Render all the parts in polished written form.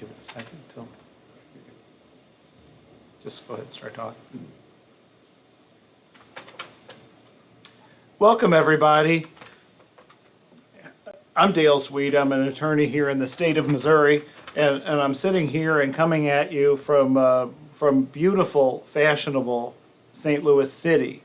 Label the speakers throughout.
Speaker 1: give it a second till. Just go ahead and start talking. Welcome, everybody. I'm Dale Sweet. I'm an attorney here in the state of Missouri, and I'm sitting here and coming at you from beautiful, fashionable St. Louis City.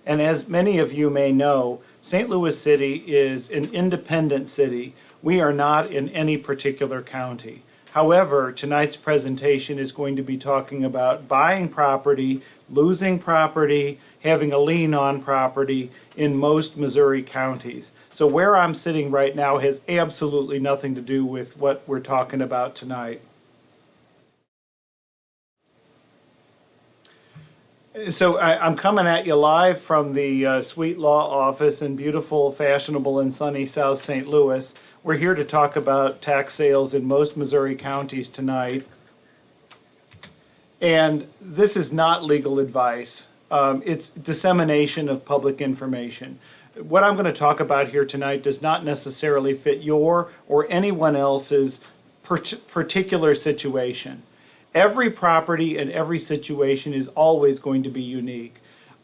Speaker 1: And as many of you may know, St. Louis City is an independent city. We are not in any particular county. However, tonight's presentation is going to be talking about buying property, losing property, having a lien on property in most Missouri counties. So where I'm sitting right now has absolutely nothing to do with what we're talking about tonight. So I'm coming at you live from the Sweet Law Office in beautiful, fashionable, and sunny South St. Louis. We're here to talk about tax sales in most Missouri counties tonight. And this is not legal advice. It's dissemination of public information. What I'm going to talk about here tonight does not necessarily fit your or anyone else's particular situation. Every property and every situation is always going to be unique.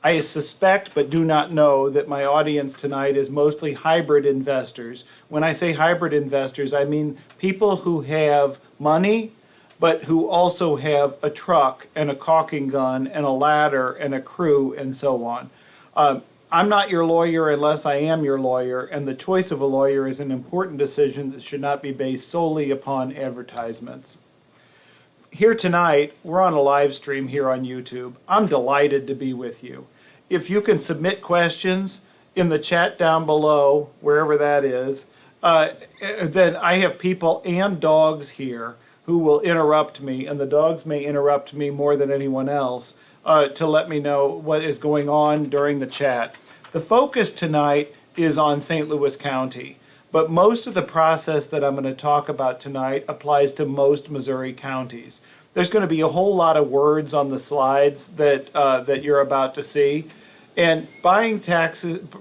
Speaker 1: I suspect, but do not know, that my audience tonight is mostly hybrid investors. When I say hybrid investors, I mean people who have money, but who also have a truck and a caulking gun and a ladder and a crew and so on. I'm not your lawyer unless I am your lawyer, and the choice of a lawyer is an important decision that should not be based solely upon advertisements. Here tonight, we're on a live stream here on YouTube. I'm delighted to be with you. If you can submit questions in the chat down below, wherever that is, then I have people and dogs here who will interrupt me, and the dogs may interrupt me more than anyone else to let me know what is going on during the chat. The focus tonight is on St. Louis County, but most of the process that I'm going to talk about tonight applies to most Missouri counties. There's going to be a whole lot of words on the slides that you're about to see. And buying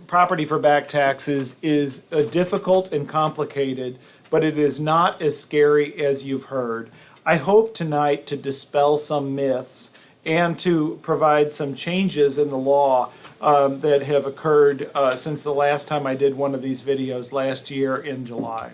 Speaker 1: property for back taxes is difficult and complicated, but it is not as scary as you've heard. I hope tonight to dispel some myths and to provide some changes in the law that have occurred since the last time I did one of these videos last year in July.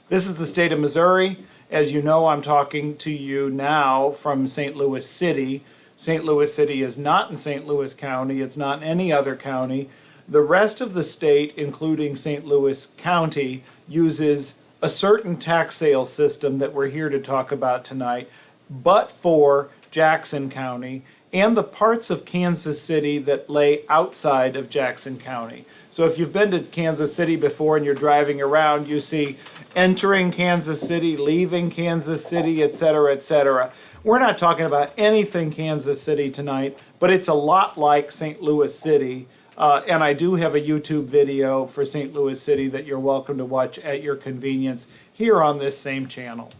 Speaker 1: This is the state of Missouri. As you know, I'm talking to you now from St. Louis City. St. Louis City is not in St. Louis County. It's not in any other county. The rest of the state, including St. Louis County, uses a certain tax sale system that we're here to talk about tonight, but for Jackson County and the parts of Kansas City that lay outside of Jackson County. So if you've been to Kansas City before and you're driving around, you see entering Kansas City, leaving Kansas City, etc., etc. We're not talking about anything Kansas City tonight, but it's a lot like St. Louis City. And I do have a YouTube video for St. Louis City that you're welcome to watch at your convenience here on this same channel.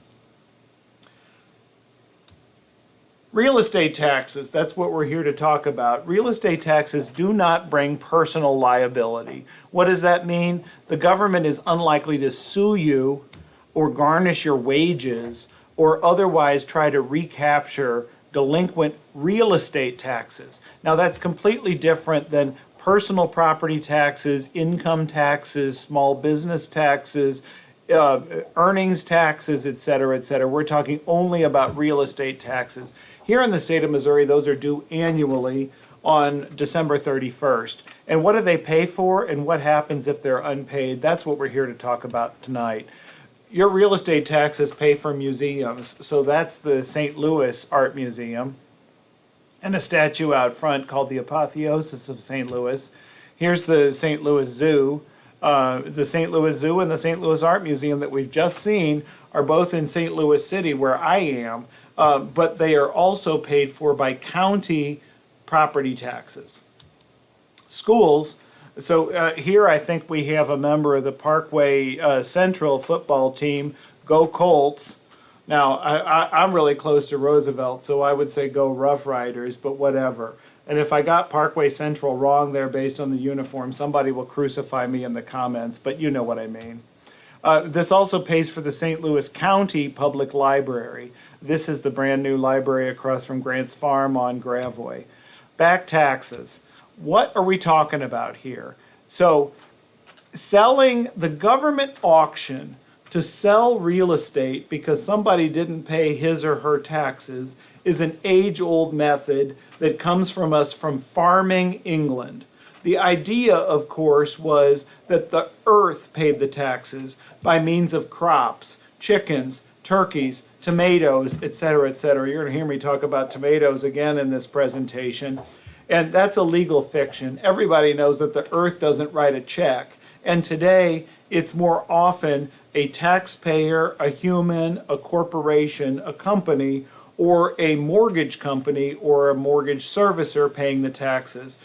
Speaker 1: Real estate taxes, that's what we're here to talk about. Real estate taxes do not bring personal liability. What does that mean? The government is unlikely to sue you or garnish your wages or otherwise try to recapture delinquent real estate taxes. Now that's completely different than personal property taxes, income taxes, small business taxes, earnings taxes, etc., etc. We're talking only about real estate taxes. Here in the state of Missouri, those are due annually on December 31st. And what do they pay for and what happens if they're unpaid? That's what we're here to talk about tonight. Your real estate taxes pay for museums, so that's the St. Louis Art Museum and a statue out front called the Apotheosis of St. Louis. Here's the St. Louis Zoo. The St. Louis Zoo and the St. Louis Art Museum that we've just seen are both in St. Louis City, where I am, but they are also paid for by county property taxes. Schools, so here I think we have a member of the Parkway Central football team, Go Colts. Now, I'm really close to Roosevelt, so I would say go Rough Riders, but whatever. And if I got Parkway Central wrong there based on the uniform, somebody will crucify me in the comments, but you know what I mean. This also pays for the St. Louis County Public Library. This is the brand new library across from Grant's Farm on Gravois. Back taxes. What are we talking about here? So, selling the government auction to sell real estate because somebody didn't pay his or her taxes is an age-old method that comes from us from farming England. The idea, of course, was that the earth paid the taxes by means of crops, chickens, turkeys, tomatoes, etc., etc. You're going to hear me talk about tomatoes again in this presentation. And that's a legal fiction. Everybody knows that the earth doesn't write a check. And today, it's more often a taxpayer, a human, a corporation, a company, or a mortgage company or a mortgage servicer paying the taxes.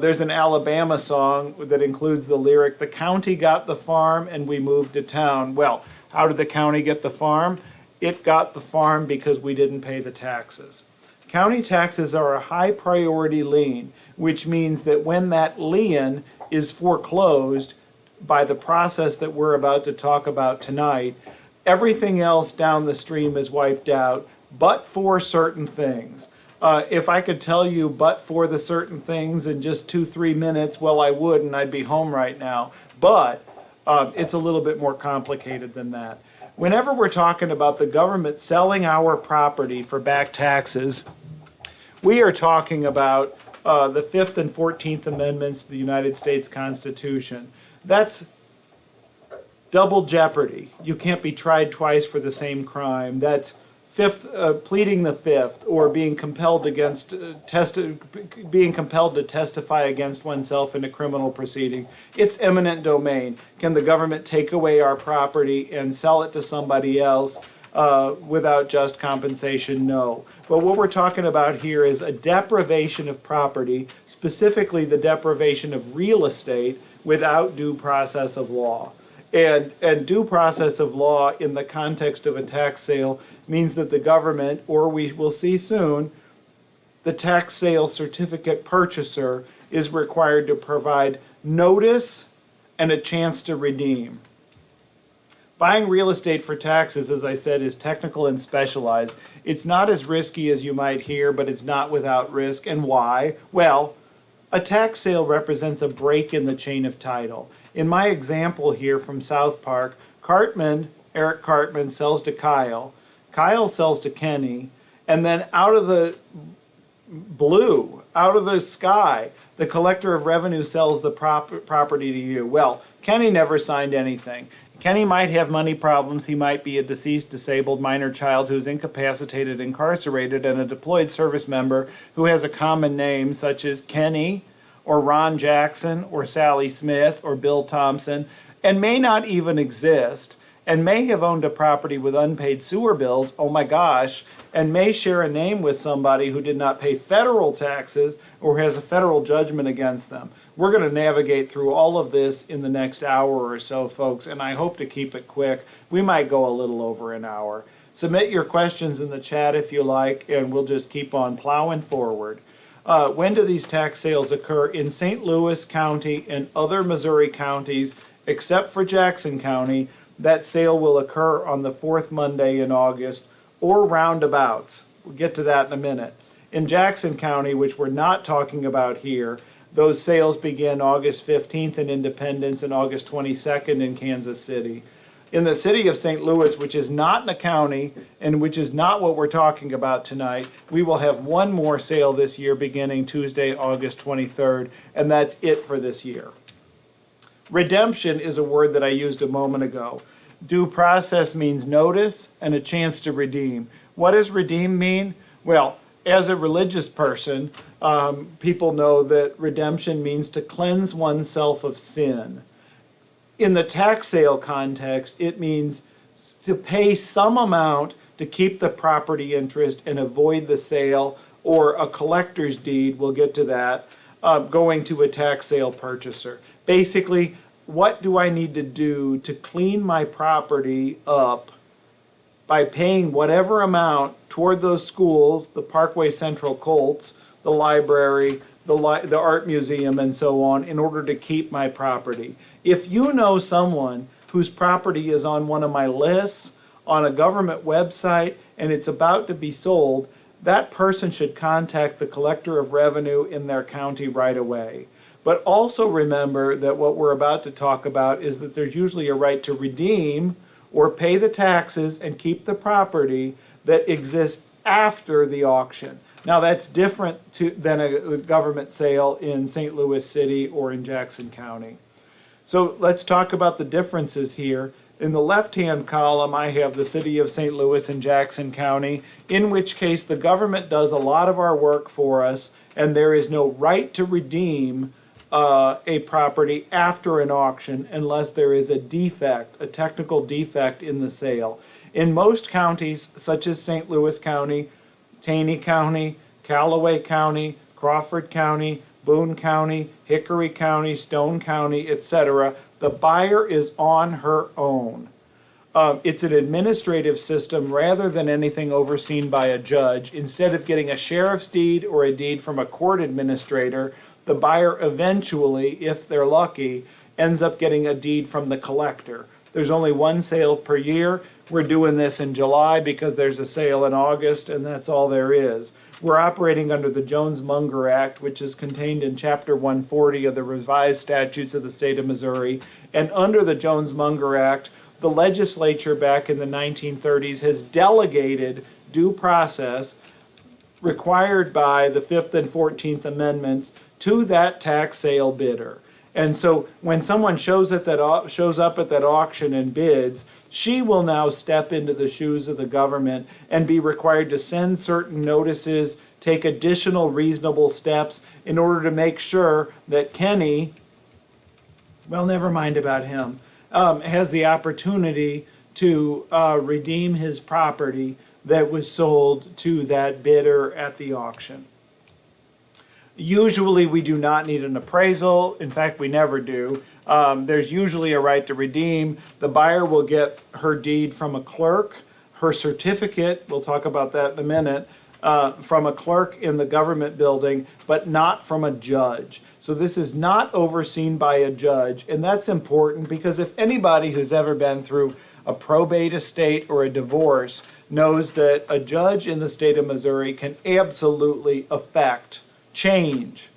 Speaker 1: There's an Alabama song that includes the lyric, "The county got the farm and we moved to town." Well, how did the county get the farm? It got the farm because we didn't pay the taxes. County taxes are a high priority lien, which means that when that lien is foreclosed by the process that we're about to talk about tonight, everything else down the stream is wiped out, but for certain things. If I could tell you but for the certain things in just 2-3 minutes, well, I would, and I'd be home right now. But it's a little bit more complicated than that. Whenever we're talking about the government selling our property for back taxes, we are talking about the 5th and 14th Amendments to the United States Constitution. That's double jeopardy. You can't be tried twice for the same crime. That's pleading the fifth, or being compelled to testify against oneself in a criminal proceeding. It's eminent domain. Can the government take away our property and sell it to somebody else without just compensation? No. But what we're talking about here is a deprivation of property, specifically the deprivation of real estate, without due process of law. And due process of law in the context of a tax sale means that the government, or we will see soon, the tax sale certificate purchaser is required to provide notice and a chance to redeem. Buying real estate for taxes, as I said, is technical and specialized. It's not as risky as you might hear, but it's not without risk. And why? Well, a tax sale represents a break in the chain of title. In my example here from South Park, Eric Cartman sells to Kyle. Kyle sells to Kenny. And then out of the blue, out of the sky, the collector of revenue sells the property to you. Well, Kenny never signed anything. Kenny might have money problems. He might be a deceased, disabled minor child who's incapacitated, incarcerated, and a deployed service member who has a common name such as Kenny or Ron Jackson or Sally Smith or Bill Thompson, and may not even exist, and may have owned a property with unpaid sewer bills, oh my gosh, and may share a name with somebody who did not pay federal taxes or has a federal judgment against them. We're going to navigate through all of this in the next hour or so, folks, and I hope to keep it quick. We might go a little over an hour. Submit your questions in the chat if you like, and we'll just keep on plowing forward. When do these tax sales occur? In St. Louis County and other Missouri counties, except for Jackson County, that sale will occur on the fourth Monday in August, or roundabouts. We'll get to that in a minute. In Jackson County, which we're not talking about here, those sales begin August 15th in Independence and August 22nd in Kansas City. In the city of St. Louis, which is not in a county and which is not what we're talking about tonight, we will have one more sale this year beginning Tuesday, August 23rd, and that's it for this year. Redemption is a word that I used a moment ago. Due process means notice and a chance to redeem. What does redeem mean? Well, as a religious person, people know that redemption means to cleanse oneself of sin. In the tax sale context, it means to pay some amount to keep the property interest and avoid the sale, or a collector's deed, we'll get to that, going to a tax sale purchaser. Basically, what do I need to do to clean my property up by paying whatever amount toward those schools, the Parkway Central Colts, the library, the art museum, and so on, in order to keep my property? If you know someone whose property is on one of my lists, on a government website, and it's about to be sold, that person should contact the collector of revenue in their county right away. But also remember that what we're about to talk about is that there's usually a right to redeem or pay the taxes and keep the property that exists after the auction. Now that's different than a government sale in St. Louis City or in Jackson County. So let's talk about the differences here. In the left-hand column, I have the city of St. Louis and Jackson County, in which case the government does a lot of our work for us, and there is no right to redeem a property after an auction unless there is a defect, a technical defect in the sale. In most counties, such as St. Louis County, Taney County, Callaway County, Crawford County, Boone County, Hickory County, Stone County, etc., the buyer is on her own. It's an administrative system rather than anything overseen by a judge. Instead of getting a sheriff's deed or a deed from a court administrator, the buyer eventually, if they're lucky, ends up getting a deed from the collector. There's only one sale per year. We're doing this in July because there's a sale in August, and that's all there is. We're operating under the Jones-Munger Act, which is contained in Chapter 140 of the Revised Statutes of the State of Missouri. And under the Jones-Munger Act, the legislature back in the 1930s has delegated due process required by the 5th and 14th Amendments to that tax sale bidder. And so when someone shows up at that auction and bids, she will now step into the shoes of the government and be required to send certain notices, take additional reasonable steps in order to make sure that Kenny, well, never mind about him, has the opportunity to redeem his property that was sold to that bidder at the auction. Usually we do not need an appraisal. In fact, we never do. There's usually a right to redeem. The buyer will get her deed from a clerk, her certificate, we'll talk about that in a minute, from a clerk in the government building, but not from a judge. So this is not overseen by a judge, and that's important because if anybody who's ever been through a probate estate or a divorce knows that a judge in the state of Missouri can absolutely affect, change,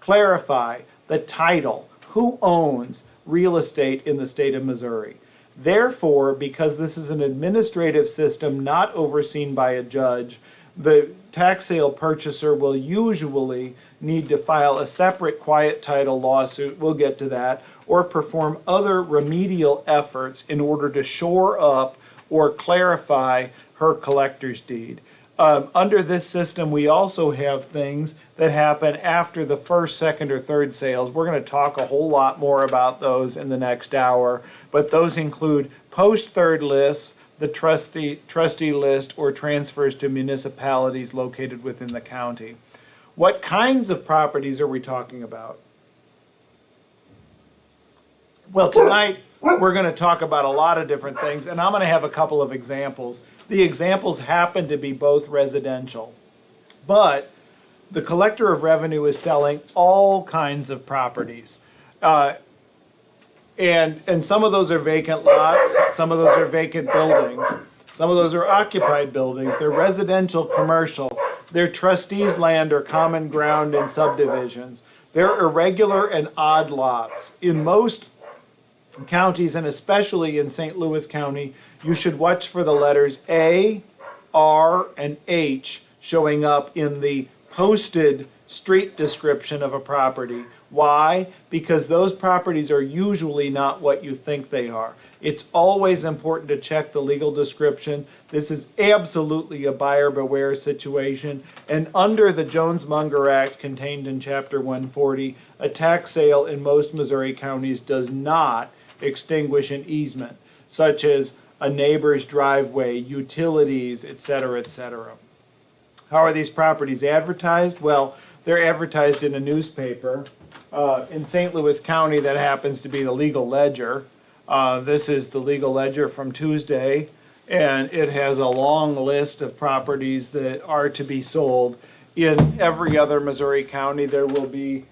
Speaker 1: clarify the title, who owns real estate in the state of Missouri. Therefore, because this is an administrative system not overseen by a judge, the tax sale purchaser will usually need to file a separate quiet title lawsuit, we'll get to that, or perform other remedial efforts in order to shore up or clarify her collector's deed. Under this system, we also have things that happen after the first, second, or third sales. We're going to talk a whole lot more about those in the next hour, but those include post-third lists, the trustee list, or transfers to municipalities located within the county. What kinds of properties are we talking about? Well, tonight we're going to talk about a lot of different things, and I'm going to have a couple of examples. The examples happen to be both residential, but the collector of revenue is selling all kinds of properties. And some of those are vacant lots, some of those are vacant buildings, some of those are occupied buildings, they're residential, commercial, they're trustees' land or common ground in subdivisions. They're irregular and odd lots. In most counties, and especially in St. Louis County, you should watch for the letters A, R, and H showing up in the posted street description of a property. Why? Because those properties are usually not what you think they are. It's always important to check the legal description. This is absolutely a buyer beware situation, and under the Jones-Munger Act contained in Chapter 140, a tax sale in most Missouri counties does not extinguish an easement, such as a neighbor's driveway, utilities, etc., etc. How are these properties advertised? Well, they're advertised in a newspaper. In St. Louis County, that happens to be the Legal Ledger. This is the Legal Ledger from Tuesday, and it has a long list of properties that are to be sold. In every other Missouri county, there will be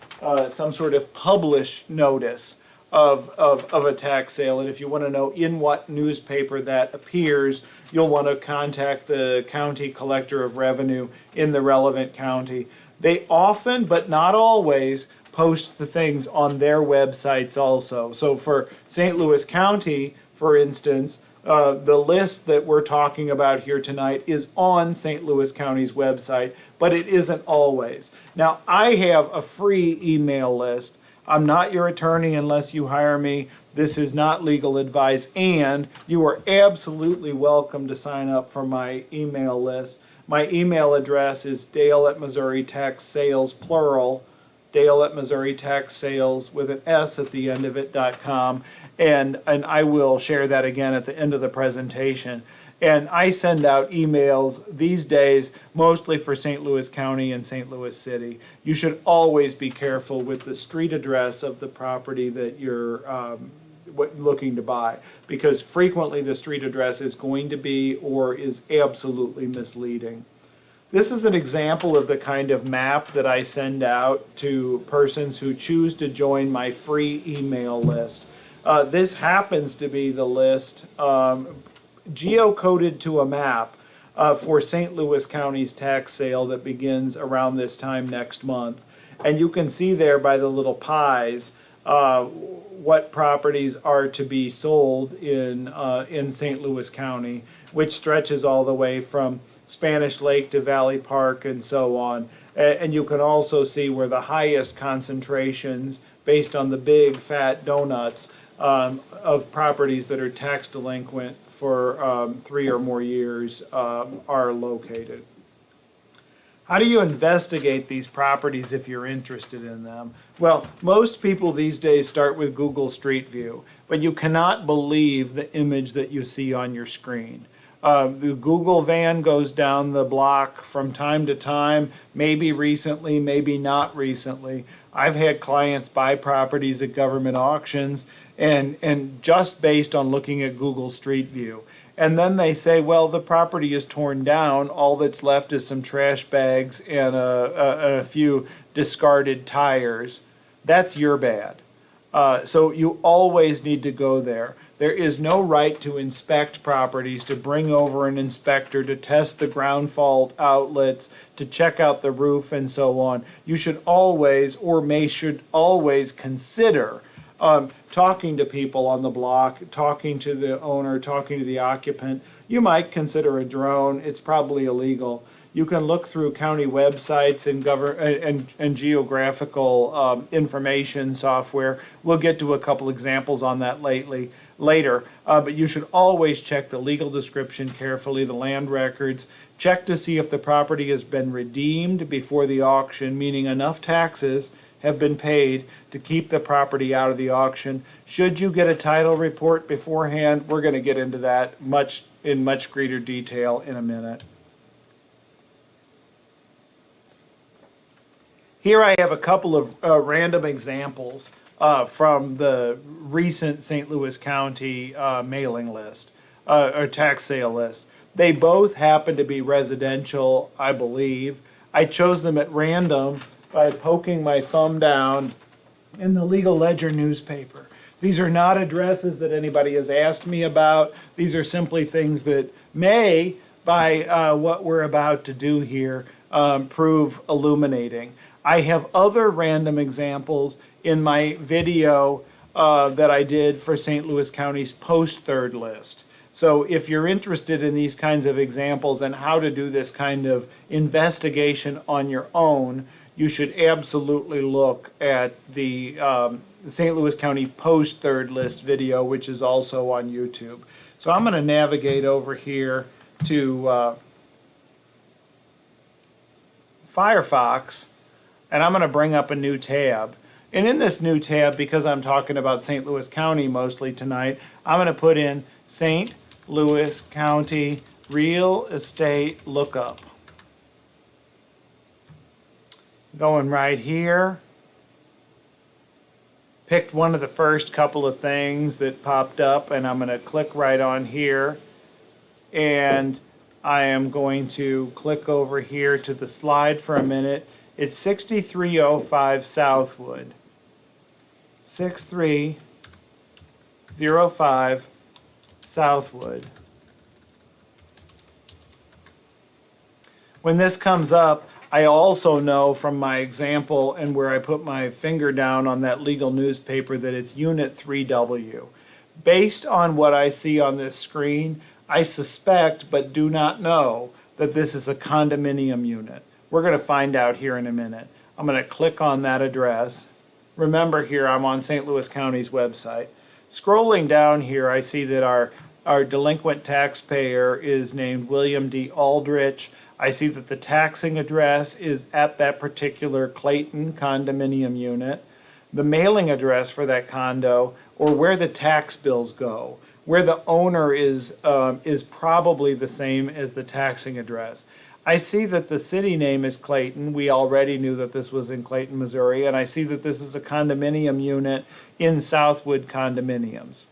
Speaker 1: some sort of published notice of a tax sale. And if you want to know in what newspaper that appears, you'll want to contact the county collector of revenue in the relevant county. They often, but not always, post the things on their websites also. So for St. Louis County, for instance, the list that we're talking about here tonight is on St. Louis County's website, but it isn't always. Now, I have a free email list. I'm not your attorney unless you hire me. This is not legal advice, and you are absolutely welcome to sign up for my email list. My email address is dale@MissouriTaxSales, plural, dale@MissouriTaxSales with an S at the end of it.com, and I will share that again at the end of the presentation. And I send out emails these days mostly for St. Louis County and St. Louis City. You should always be careful with the street address of the property that you're looking to buy, because frequently the street address is going to be or is absolutely misleading. This is an example of the kind of map that I send out to persons who choose to join my free email list. This happens to be the list geocoded to a map for St. Louis County's tax sale that begins around this time next month. And you can see there by the little pies what properties are to be sold in St. Louis County, which stretches all the way from Spanish Lake to Valley Park and so on. And you can also see where the highest concentrations, based on the big fat donuts, of properties that are tax delinquent for 3 or more years are located. How do you investigate these properties if you're interested in them? Well, most people these days start with Google Street View, but you cannot believe the image that you see on your screen. The Google van goes down the block from time to time, maybe recently, maybe not recently. I've had clients buy properties at government auctions and just based on looking at Google Street View. And then they say, well, the property is torn down. All that's left is some trash bags and a few discarded tires. That's your bad. So you always need to go there. There is no right to inspect properties, to bring over an inspector, to test the ground fault outlets, to check out the roof and so on. You should always, or should always consider talking to people on the block, talking to the owner, talking to the occupant. You might consider a drone. It's probably illegal. You can look through county websites and geographical information software. We'll get to a couple examples on that later. But you should always check the legal description carefully, the land records. Check to see if the property has been redeemed before the auction, meaning enough taxes have been paid to keep the property out of the auction. Should you get a title report beforehand? We're going to get into that in much greater detail in a minute. Here I have a couple of random examples from the recent St. Louis County mailing list, or tax sale list. They both happen to be residential, I believe. I chose them at random by poking my thumb down in the Legal Ledger newspaper. These are not addresses that anybody has asked me about. These are simply things that may, by what we're about to do here, prove illuminating. I have other random examples in my video that I did for St. Louis County's post-third list. So if you're interested in these kinds of examples and how to do this kind of investigation on your own, you should absolutely look at the St. Louis County post-third list video, which is also on YouTube. So I'm going to navigate over here to Firefox, and I'm going to bring up a new tab. And in this new tab, because I'm talking about St. Louis County mostly tonight, I'm going to put in St. Louis County Real Estate Lookup. Going right here. Picked one of the first couple of things that popped up, and I'm going to click right on here. And I am going to click over here to the slide for a minute. It's 6305 Southwood. 6305 6305 Southwood. When this comes up, I also know from my example and where I put my finger down on that legal newspaper that it's Unit 3W. Based on what I see on this screen, I suspect but do not know that this is a condominium unit. We're going to find out here in a minute. I'm going to click on that address. Remember here I'm on St. Louis County's website. Scrolling down here, I see that our delinquent taxpayer is named William D. Aldrich. I see that the taxing address is at that particular Clayton condominium unit. The mailing address for that condo, or where the tax bills go, where the owner is probably the same as the taxing address. I see that the city name is Clayton. We already knew that this was in Clayton, Missouri, and I see that this is a condominium unit in Southwood Condominiums.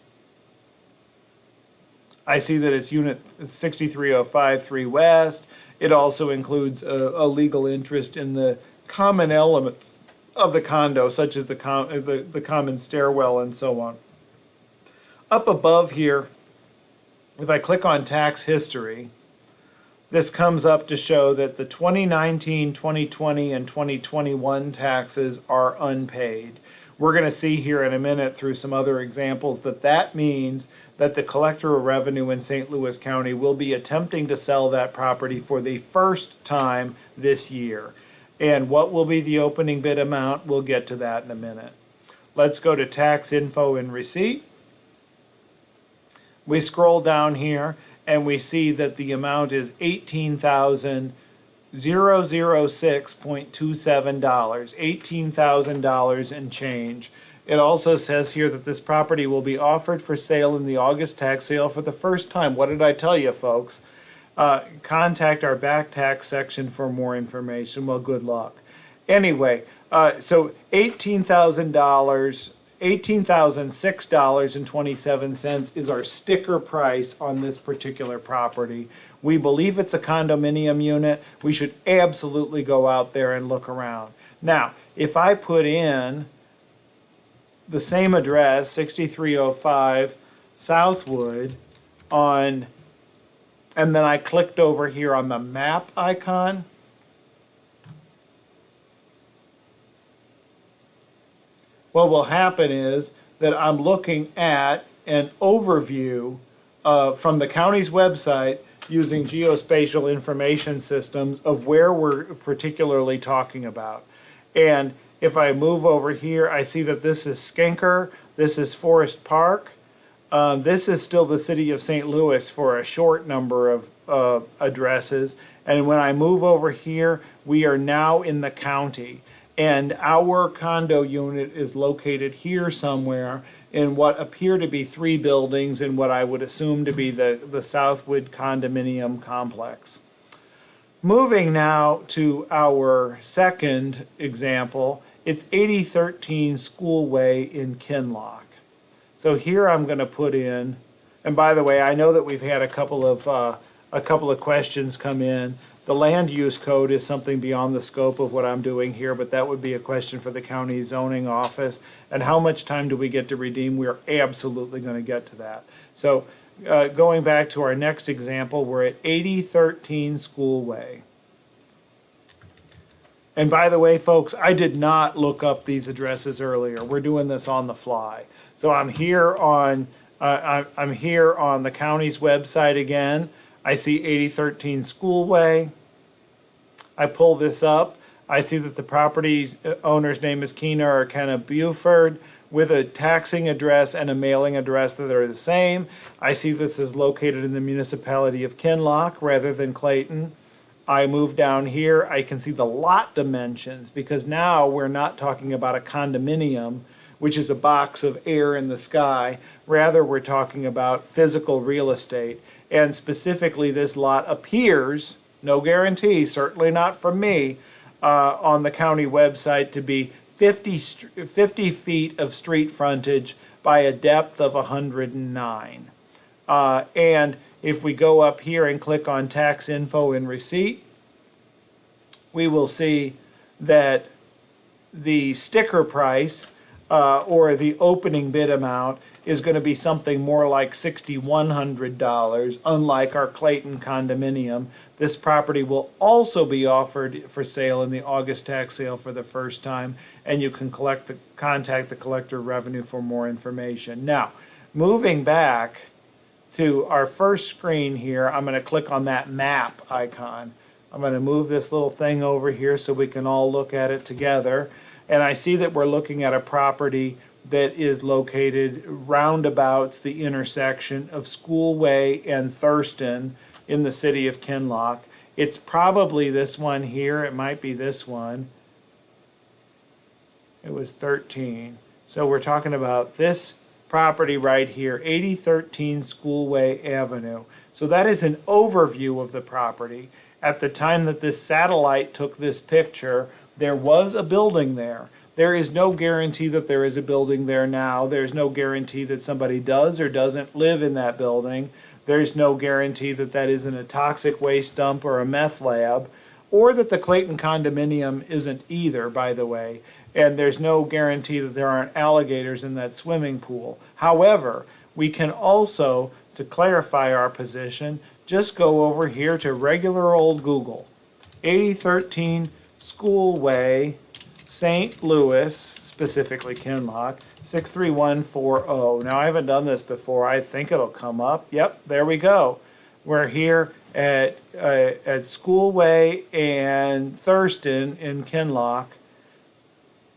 Speaker 1: I see that it's Unit 6305 3 West. It also includes a legal interest in the common elements of the condo, such as the common stairwell and so on. Up above here, if I click on tax history, this comes up to show that the 2019, 2020, and 2021 taxes are unpaid. We're going to see here in a minute through some other examples that means that the collector of revenue in St. Louis County will be attempting to sell that property for the first time this year. And what will be the opening bid amount? We'll get to that in a minute. Let's go to tax info and receipt. We scroll down here and we see that the amount is $18,006.27, $18,000 and change. It also says here that this property will be offered for sale in the August tax sale for the first time. What did I tell you, folks? Contact our back tax section for more information. Well, good luck. Anyway, so $18,000, $18,006.27 is our sticker price on this particular property. We believe it's a condominium unit. We should absolutely go out there and look around. Now, if I put in the same address, 6305 Southwood, and then I clicked over here on the map icon, what will happen is that I'm looking at an overview from the county's website using geospatial information systems of where we're particularly talking about. And if I move over here, I see that this is Skinker, this is Forest Park, this is still the city of St. Louis for a short number of addresses. And when I move over here, we are now in the county. And our condo unit is located here somewhere in what appear to be 3 buildings in what I would assume to be the Southwood condominium complex. Moving now to our second example, it's 8013 Schoolway in Kinloch. So here I'm going to put in, and by the way, I know that we've had a couple of questions come in. The land use code is something beyond the scope of what I'm doing here, but that would be a question for the county zoning office. And how much time do we get to redeem? We're absolutely going to get to that. So going back to our next example, we're at 8013 Schoolway. And by the way, folks, I did not look up these addresses earlier. We're doing this on the fly. So I'm here on the county's website again. I see 8013 Schoolway. I pull this up. I see that the property owner's name is Keener or Kenna Buford with a taxing address and a mailing address that are the same. I see this is located in the municipality of Kinloch rather than Clayton. I move down here, I can see the lot dimensions because now we're not talking about a condominium, which is a box of air in the sky. Rather, we're talking about physical real estate. And specifically, this lot appears, no guarantee, certainly not from me, on the county website to be 50 feet of street frontage by a depth of 109. And if we go up here and click on tax info and receipt, we will see that the sticker price or the opening bid amount is going to be something more like $6,100, unlike our Clayton condominium. This property will also be offered for sale in the August tax sale for the first time, and you can contact the Collector of Revenue for more information. Now, moving back to our first screen here, I'm going to click on that map icon. I'm going to move this little thing over here so we can all look at it together. And I see that we're looking at a property that is located roundabouts the intersection of Schoolway and Thurston in the city of Kinloch. It's probably this one here. It might be this one. It was 13. So we're talking about this property right here, 8013 Schoolway Avenue. So that is an overview of the property. At the time that this satellite took this picture, there was a building there. There is no guarantee that there is a building there now. There's no guarantee that somebody does or doesn't live in that building. There's no guarantee that that isn't a toxic waste dump or a meth lab, or that the Clayton condominium isn't either, by the way. And there's no guarantee that there aren't alligators in that swimming pool. However, we can also, to clarify our position, just go over here to regular old Google. 8013 Schoolway, St. Louis, specifically Kinloch, 63140. Now, I haven't done this before. I think it'll come up. Yep, there we go. We're here at Schoolway and Thurston in Kinloch,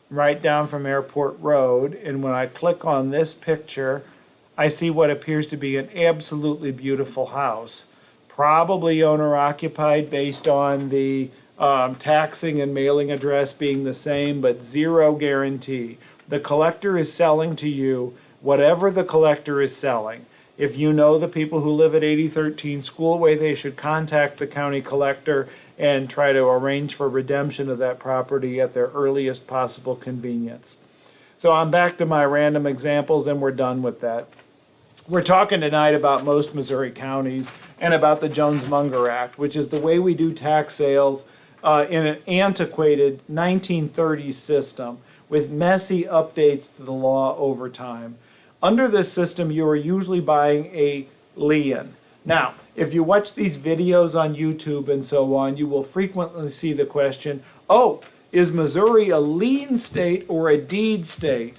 Speaker 1: right down from Airport Road. And when I click on this picture, I see what appears to be an absolutely beautiful house. Probably owner-occupied based on the taxing and mailing address being the same, but zero guarantee. The collector is selling to you whatever the collector is selling. If you know the people who live at 8013 Schoolway, they should contact the county collector and try to arrange for redemption of that property at their earliest possible convenience. So I'm back to my random examples, and we're done with that. We're talking tonight about most Missouri counties and about the Jones-Munger Act, which is the way we do tax sales in an antiquated 1930s system with messy updates to the law over time. Under this system, you are usually buying a lien. Now, if you watch these videos on YouTube and so on, you will frequently see the question, oh, is Missouri a lien state or a deed state?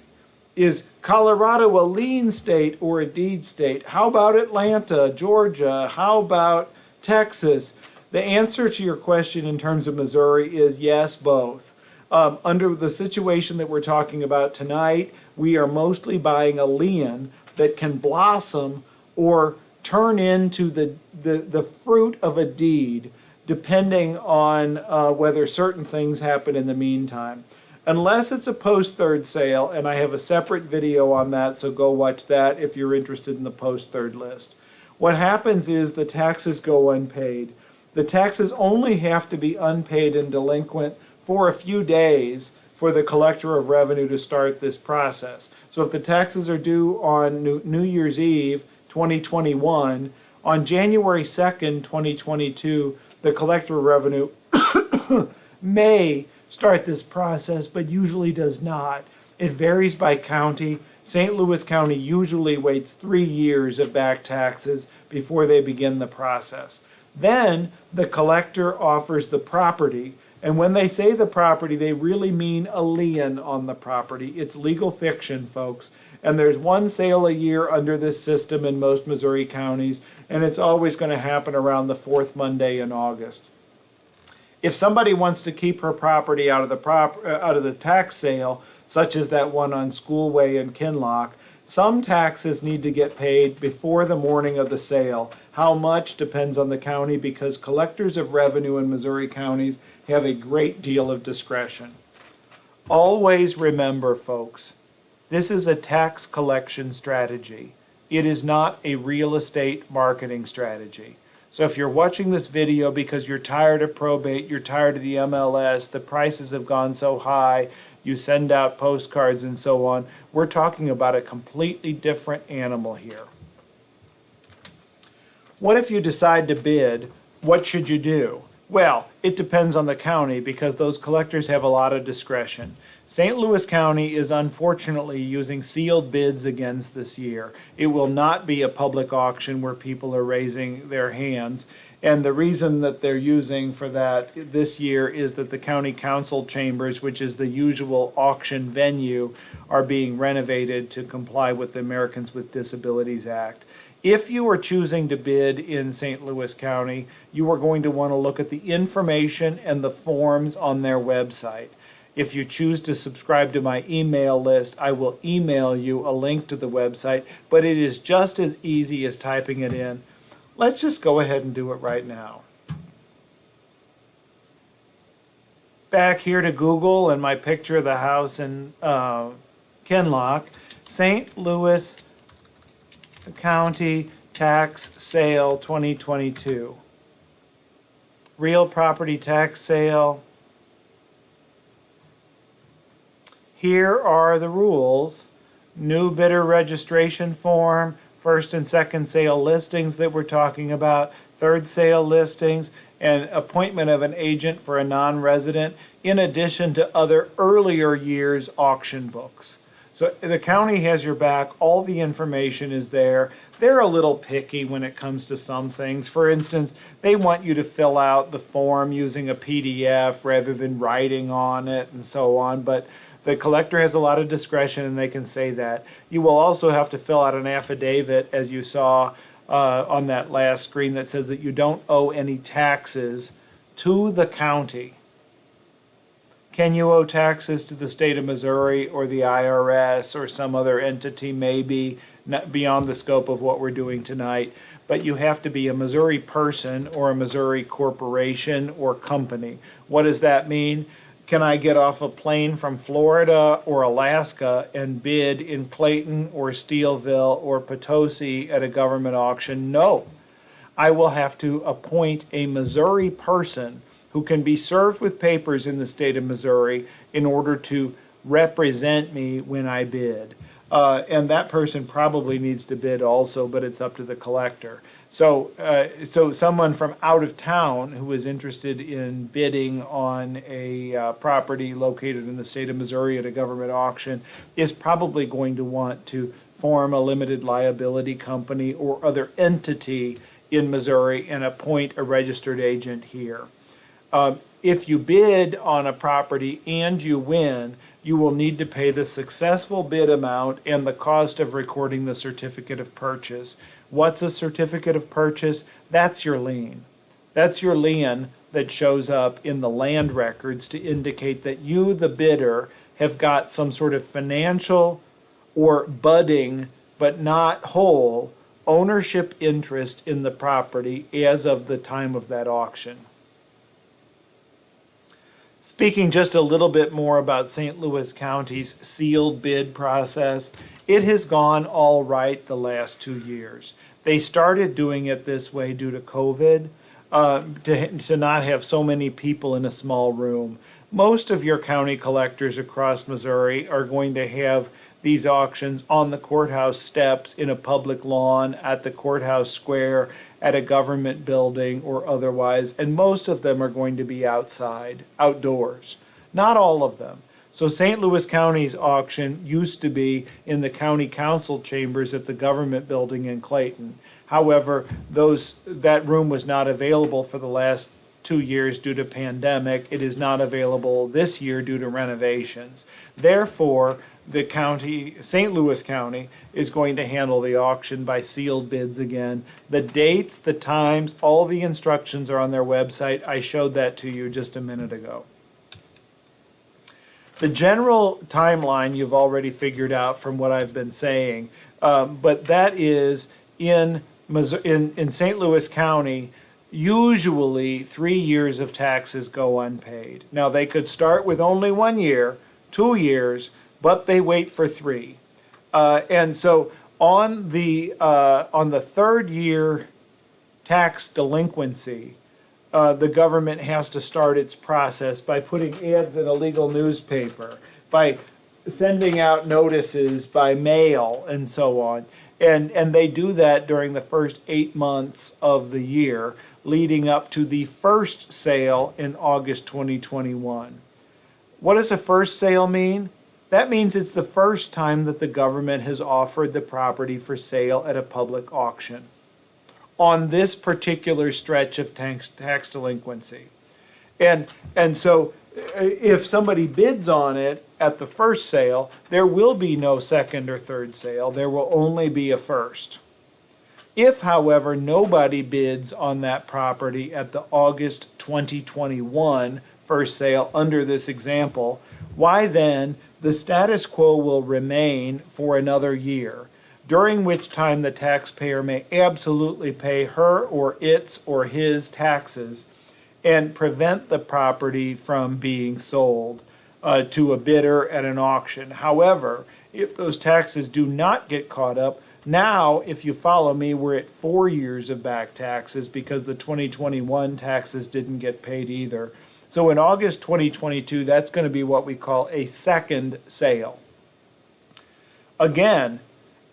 Speaker 1: Is Colorado a lien state or a deed state? How about Atlanta, Georgia? How about Texas? The answer to your question in terms of Missouri is yes, both. Under the situation that we're talking about tonight, we are mostly buying a lien that can blossom or turn into the fruit of a deed, depending on whether certain things happen in the meantime. Unless it's a post-third sale, and I have a separate video on that, so go watch that if you're interested in the post-third list. What happens is the taxes go unpaid. The taxes only have to be unpaid and delinquent for a few days for the Collector of Revenue to start this process. So if the taxes are due on New Year's Eve 2021, on January 2nd, 2022, the Collector of Revenue may start this process, but usually does not. It varies by county. St. Louis County usually waits 3 years of back taxes before they begin the process. Then the collector offers the property, and when they say the property, they really mean a lien on the property. It's legal fiction, folks, and there's one sale a year under this system in most Missouri counties, and it's always going to happen around the fourth Monday in August. If somebody wants to keep her property out of the tax sale, such as that one on Schoolway in Kinloch, some taxes need to get paid before the morning of the sale. How much depends on the county, because collectors of revenue in Missouri counties have a great deal of discretion. Always remember, folks, this is a tax collection strategy. It is not a real estate marketing strategy. So if you're watching this video because you're tired of probate, you're tired of the MLS, the prices have gone so high, you send out postcards and so on, we're talking about a completely different animal here. What if you decide to bid? What should you do? Well, it depends on the county because those collectors have a lot of discretion. St. Louis County is unfortunately using sealed bids against this year. It will not be a public auction where people are raising their hands. And the reason that they're using for that this year is that the county council chambers, which is the usual auction venue, are being renovated to comply with the Americans with Disabilities Act. If you are choosing to bid in St. Louis County, you are going to want to look at the information and the forms on their website. If you choose to subscribe to my email list, I will email you a link to the website, but it is just as easy as typing it in. Let's just go ahead and do it right now. Back here to Google and my picture of the house in Kinloch, St. Louis County tax sale 2022. Real property tax sale. Here are the rules. New bidder registration form, first and second sale listings that we're talking about, third sale listings, and appointment of an agent for a non-resident, in addition to other earlier years' auction books. So the county has your back. All the information is there. They're a little picky when it comes to some things. For instance, they want you to fill out the form using a PDF rather than writing on it and so on. But the collector has a lot of discretion and they can say that. You will also have to fill out an affidavit, as you saw on that last screen, that says that you don't owe any taxes to the county. Can you owe taxes to the state of Missouri or the IRS or some other entity, maybe, not beyond the scope of what we're doing tonight? But you have to be a Missouri person or a Missouri corporation or company. What does that mean? Can I get off a plane from Florida or Alaska and bid in Clayton or Steelville or Potosi at a government auction? No. I will have to appoint a Missouri person who can be served with papers in the state of Missouri in order to represent me when I bid. And that person probably needs to bid also, but it's up to the collector. So someone from out of town who is interested in bidding on a property located in the state of Missouri at a government auction is probably going to want to form a limited liability company or other entity in Missouri and appoint a registered agent here. If you bid on a property and you win, you will need to pay the successful bid amount and the cost of recording the certificate of purchase. What's a certificate of purchase? That's your lien. That's your lien that shows up in the land records to indicate that you, the bidder, have got some sort of financial or budding, but not whole, ownership interest in the property as of the time of that auction. Speaking just a little bit more about St. Louis County's sealed bid process, it has gone all right the last 2 years. They started doing it this way due to COVID, to not have so many people in a small room. Most of your county collectors across Missouri are going to have these auctions on the courthouse steps, in a public lawn, at the courthouse square, at a government building, or otherwise, and most of them are going to be outside, outdoors. Not all of them. So St. Louis County's auction used to be in the county council chambers at the government building in Clayton. However, that room was not available for the last 2 years due to pandemic. It is not available this year due to renovations. Therefore, the county, St. Louis County, is going to handle the auction by sealed bids again. The dates, the times, all the instructions are on their website. I showed that to you just a minute ago. The general timeline you've already figured out from what I've been saying, but that is in St. Louis County, usually 3 years of taxes go unpaid. Now, they could start with only 1 year, 2 years, but they wait for 3. And so on the third year tax delinquency, the government has to start its process by putting ads in a legal newspaper, by sending out notices by mail, and so on. And they do that during the first 8 months of the year. leading up to the first sale in August 2021. What does a first sale mean? That means it's the first time that the government has offered the property for sale at a public auction on this particular stretch of tax delinquency. And so if somebody bids on it at the first sale, there will be no second or third sale. There will only be a first. If, however, nobody bids on that property at the August 2021 first sale under this example, why then the status quo will remain for another year, during which time the taxpayer may absolutely pay her or its or his taxes and prevent the property from being sold to a bidder at an auction. However, if those taxes do not get caught up, now, if you follow me, we're at 4 years of back taxes because the 2021 taxes didn't get paid either. So in August 2022, that's going to be what we call a second sale. Again,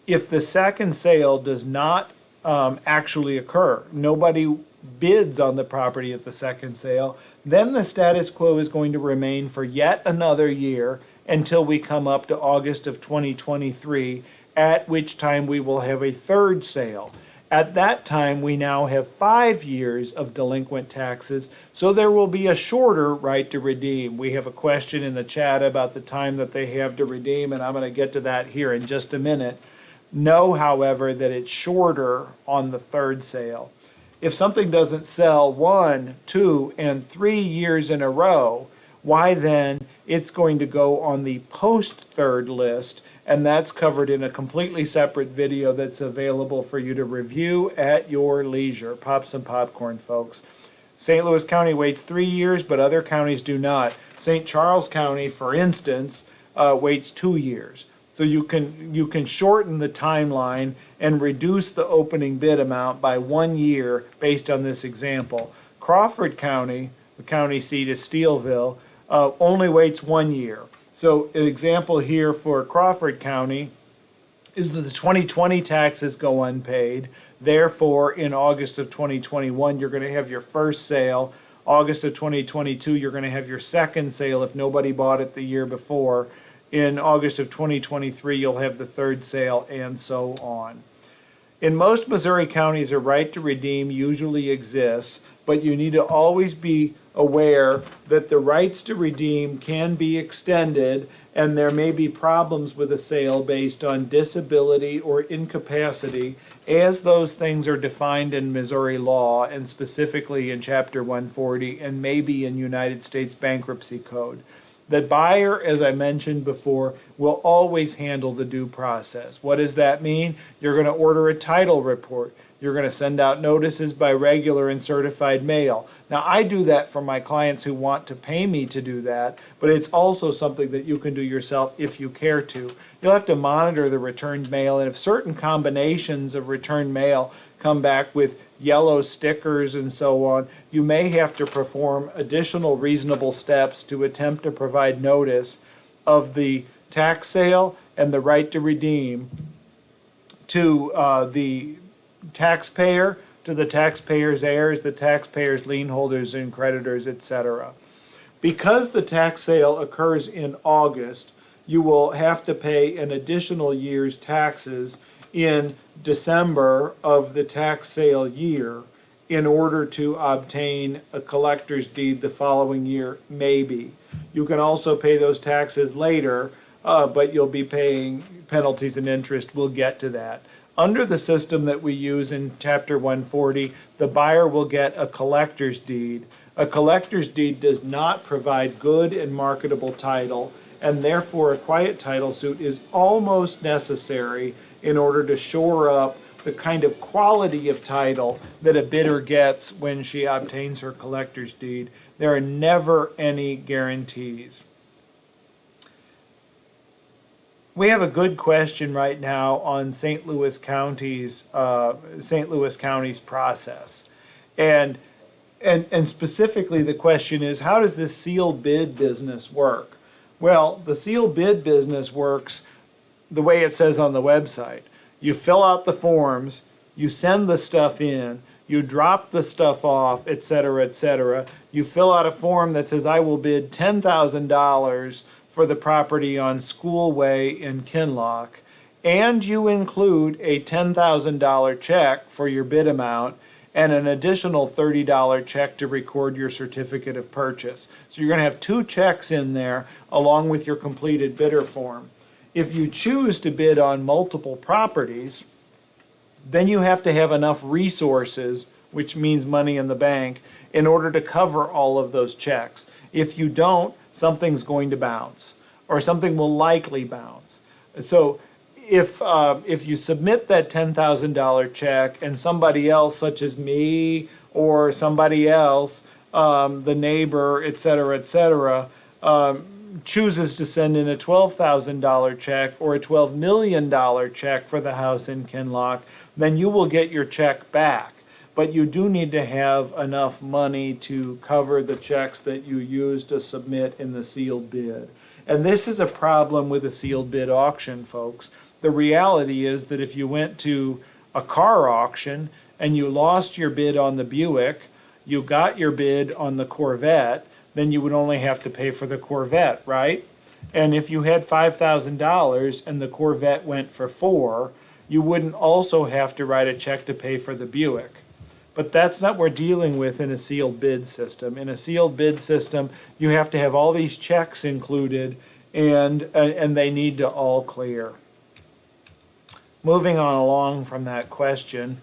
Speaker 1: if the second sale does not actually occur, nobody bids on the property at the second sale, then the status quo is going to remain for yet another year until we come up to August of 2023, at which time we will have a third sale. At that time, we now have 5 years of delinquent taxes, so there will be a shorter right to redeem. We have a question in the chat about the time that they have to redeem, and I'm going to get to that here in just a minute. Know, however, that it's shorter on the third sale. If something doesn't sell 1, 2, and 3 years in a row, why then it's going to go on the post-third list, and that's covered in a completely separate video that's available for you to review at your leisure. Pop some popcorn, folks. St. Louis County waits 3 years, but other counties do not. St. Charles County, for instance, waits 2 years. So you can shorten the timeline and reduce the opening bid amount by 1 year based on this example. Crawford County, the county seat is Steelville, only waits 1 year. So an example here for Crawford County is that the 2020 taxes go unpaid. Therefore, in August of 2021, you're going to have your first sale. August of 2022, you're going to have your second sale if nobody bought it the year before. In August of 2023, you'll have the third sale, and so on. In most Missouri counties, a right to redeem usually exists, but you need to always be aware that the rights to redeem can be extended, and there may be problems with a sale based on disability or incapacity, as those things are defined in Missouri law, and specifically in Chapter 140, and maybe in United States Bankruptcy Code. The buyer, as I mentioned before, will always handle the due process. What does that mean? You're going to order a title report. You're going to send out notices by regular and certified mail. Now, I do that for my clients who want to pay me to do that, but it's also something that you can do yourself if you care to. You'll have to monitor the returned mail, and if certain combinations of returned mail come back with yellow stickers and so on, you may have to perform additional reasonable steps to attempt to provide notice of the tax sale and the right to redeem to the taxpayer, to the taxpayer's heirs, the taxpayer's lien holders and creditors, etc. Because the tax sale occurs in August, you will have to pay an additional year's taxes in December of the tax sale year in order to obtain a collector's deed the following year, maybe. You can also pay those taxes later, but you'll be paying penalties and interest. We'll get to that. Under the system that we use in Chapter 140, the buyer will get a collector's deed. A collector's deed does not provide good and marketable title, and therefore a quiet title suit is almost necessary in order to shore up the kind of quality of title that a bidder gets when she obtains her collector's deed. There are never any guarantees. We have a good question right now on St. Louis County's process, and specifically the question is, how does this sealed bid business work? Well, the sealed bid business works the way it says on the website. You fill out the forms, you send the stuff in, You drop the stuff off, et cetera, et cetera. You fill out a form that says, I will bid $10,000 for the property on Schoolway in Kinloch, and you include a $10,000 check for your bid amount and an additional $30 check to record your certificate of purchase. So you're going to have 2 checks in there along with your completed bidder form. If you choose to bid on multiple properties, then you have to have enough resources, which means money in the bank, in order to cover all of those checks. If you don't, something's going to bounce, or something will likely bounce. So if you submit that $10,000 check and somebody else, such as me or somebody else, the neighbor, et cetera, chooses to send in a $12,000 check or a $12 million check for the house in Kinloch, then you will get your check back. But you do need to have enough money to cover the checks that you use to submit in the sealed bid. And this is a problem with a sealed bid auction, folks. The reality is that if you went to a car auction and you lost your bid on the Buick, you got your bid on the Corvette, then you would only have to pay for the Corvette, right? And if you had $5,000 and the Corvette went for $4,000, you wouldn't also have to write a check to pay for the Buick. But that's not what we're dealing with in a sealed bid system. In a sealed bid system, you have to have all these checks included, and they need to all clear. Moving on along from that question,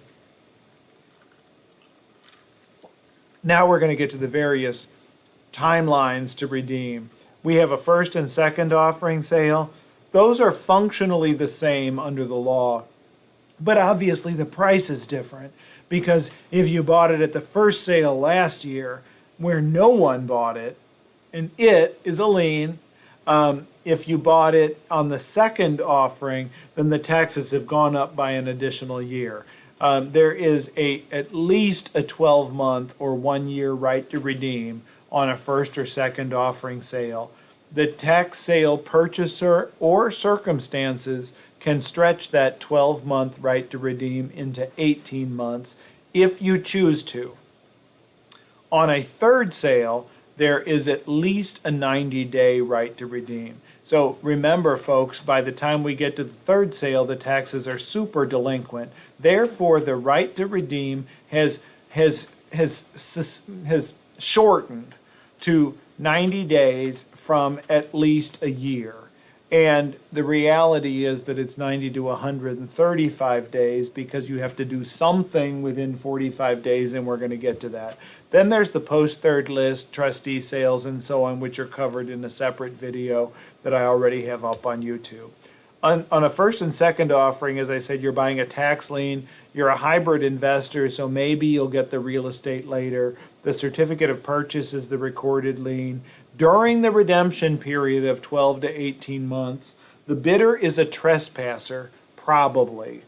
Speaker 1: now we're going to get to the various timelines to redeem. We have a first and second offering sale. Those are functionally the same under the law, but obviously the price is different, because if you bought it at the first sale last year where no one bought it, and it is a lien, if you bought it on the second offering, then the taxes have gone up by an additional year. There is at least a 12-month or 1-year right to redeem on a first or second offering sale. The tax sale purchaser or circumstances can stretch that 12-month right to redeem into 18 months if you choose to. On a third sale, there is at least a 90-day right to redeem. So remember, folks, by the time we get to the third sale, the taxes are super delinquent. Therefore, the right to redeem has shortened to 90 days from at least a year. And the reality is that it's 90 to 135 days because you have to do something within 45 days, and we're going to get to that. Then there's the post-third list, trustee sales, and so on, which are covered in a separate video that I already have up on YouTube. On a first and second offering, as I said, you're buying a tax lien. You're a hybrid investor, so maybe you'll get the real estate later. The certificate of purchase is the recorded lien. During the redemption period of 12 to 18 months, the bidder is a trespasser, probably,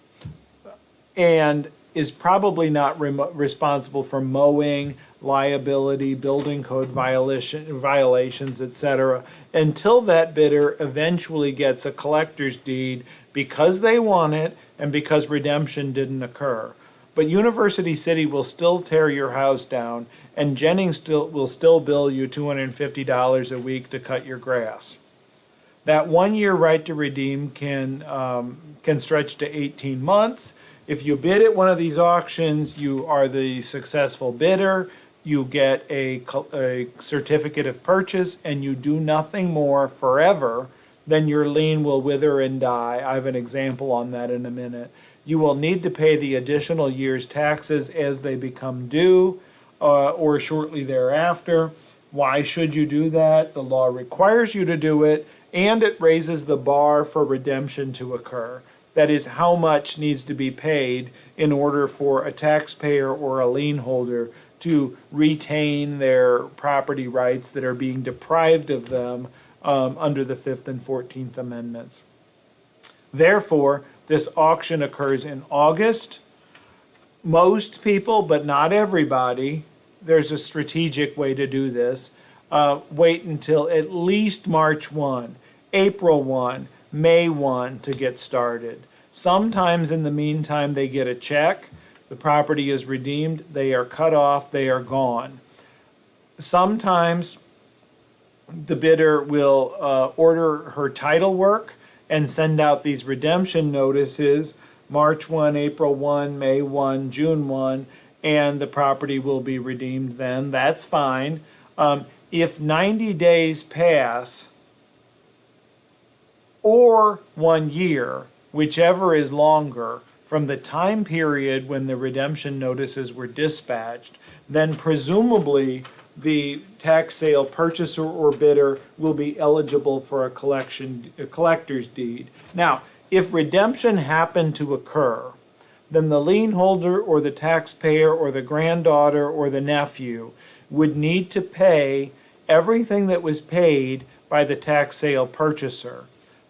Speaker 1: and is probably not responsible for mowing, liability, building code violations, etc., until that bidder eventually gets a collector's deed because they want it and because redemption didn't occur. But University City will still tear your house down, and Jennings will still bill you $250 a week to cut your grass. That 1-year right to redeem can stretch to 18 months. If you bid at one of these auctions, you are the successful bidder, you get a certificate of purchase, and you do nothing more forever, then your lien will wither and die. I have an example on that in a minute. You will need to pay the additional year's taxes as they become due or shortly thereafter. Why should you do that? The law requires you to do it, and it raises the bar for redemption to occur. That is, how much needs to be paid in order for a taxpayer or a lien holder to retain their property rights that are being deprived of them under the 5th and 14th Amendments. Therefore, this auction occurs in August. Most people, but not everybody, there's a strategic way to do this, wait until at least March 1, April 1, May 1 to get started. Sometimes in the meantime they get a check. The property is redeemed, they are cut off, they are gone. Sometimes the bidder will order her title work and send out these redemption notices, March 1, April 1, May 1, June 1, and the property will be redeemed then. That's fine. If 90 days pass, or 1 year, whichever is longer, from the time period when the redemption notices were dispatched, then presumably the tax sale purchaser or bidder will be eligible for a collector's deed. Now, if redemption happened to occur, then the lien holder or the taxpayer or the granddaughter or the nephew would need to pay everything that was paid by the tax sale purchaser,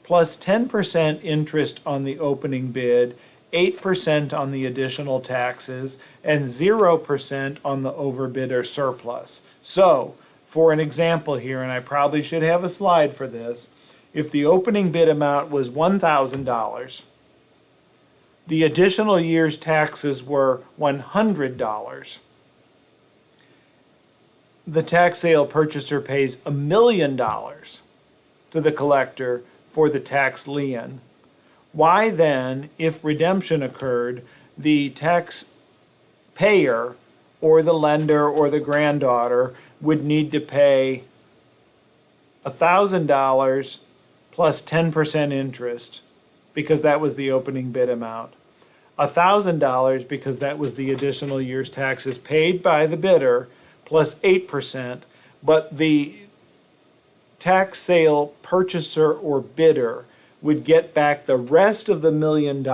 Speaker 1: plus 10% interest on the opening bid, 8% on the additional taxes, and 0% on the overbid or surplus. So, for an example here, and I probably should have a slide for this, if the opening bid amount was $1,000, the additional year's taxes were $100, the tax sale purchaser pays $1 million to the collector for the tax lien. Why then, if redemption occurred, the taxpayer or the lender or the granddaughter would need to pay $1,000 plus 10% interest, because that was the opening bid amount. $1,000 because that was the additional year's taxes paid by the bidder, plus 8%, but the tax sale purchaser or bidder would get back the rest of the $1 million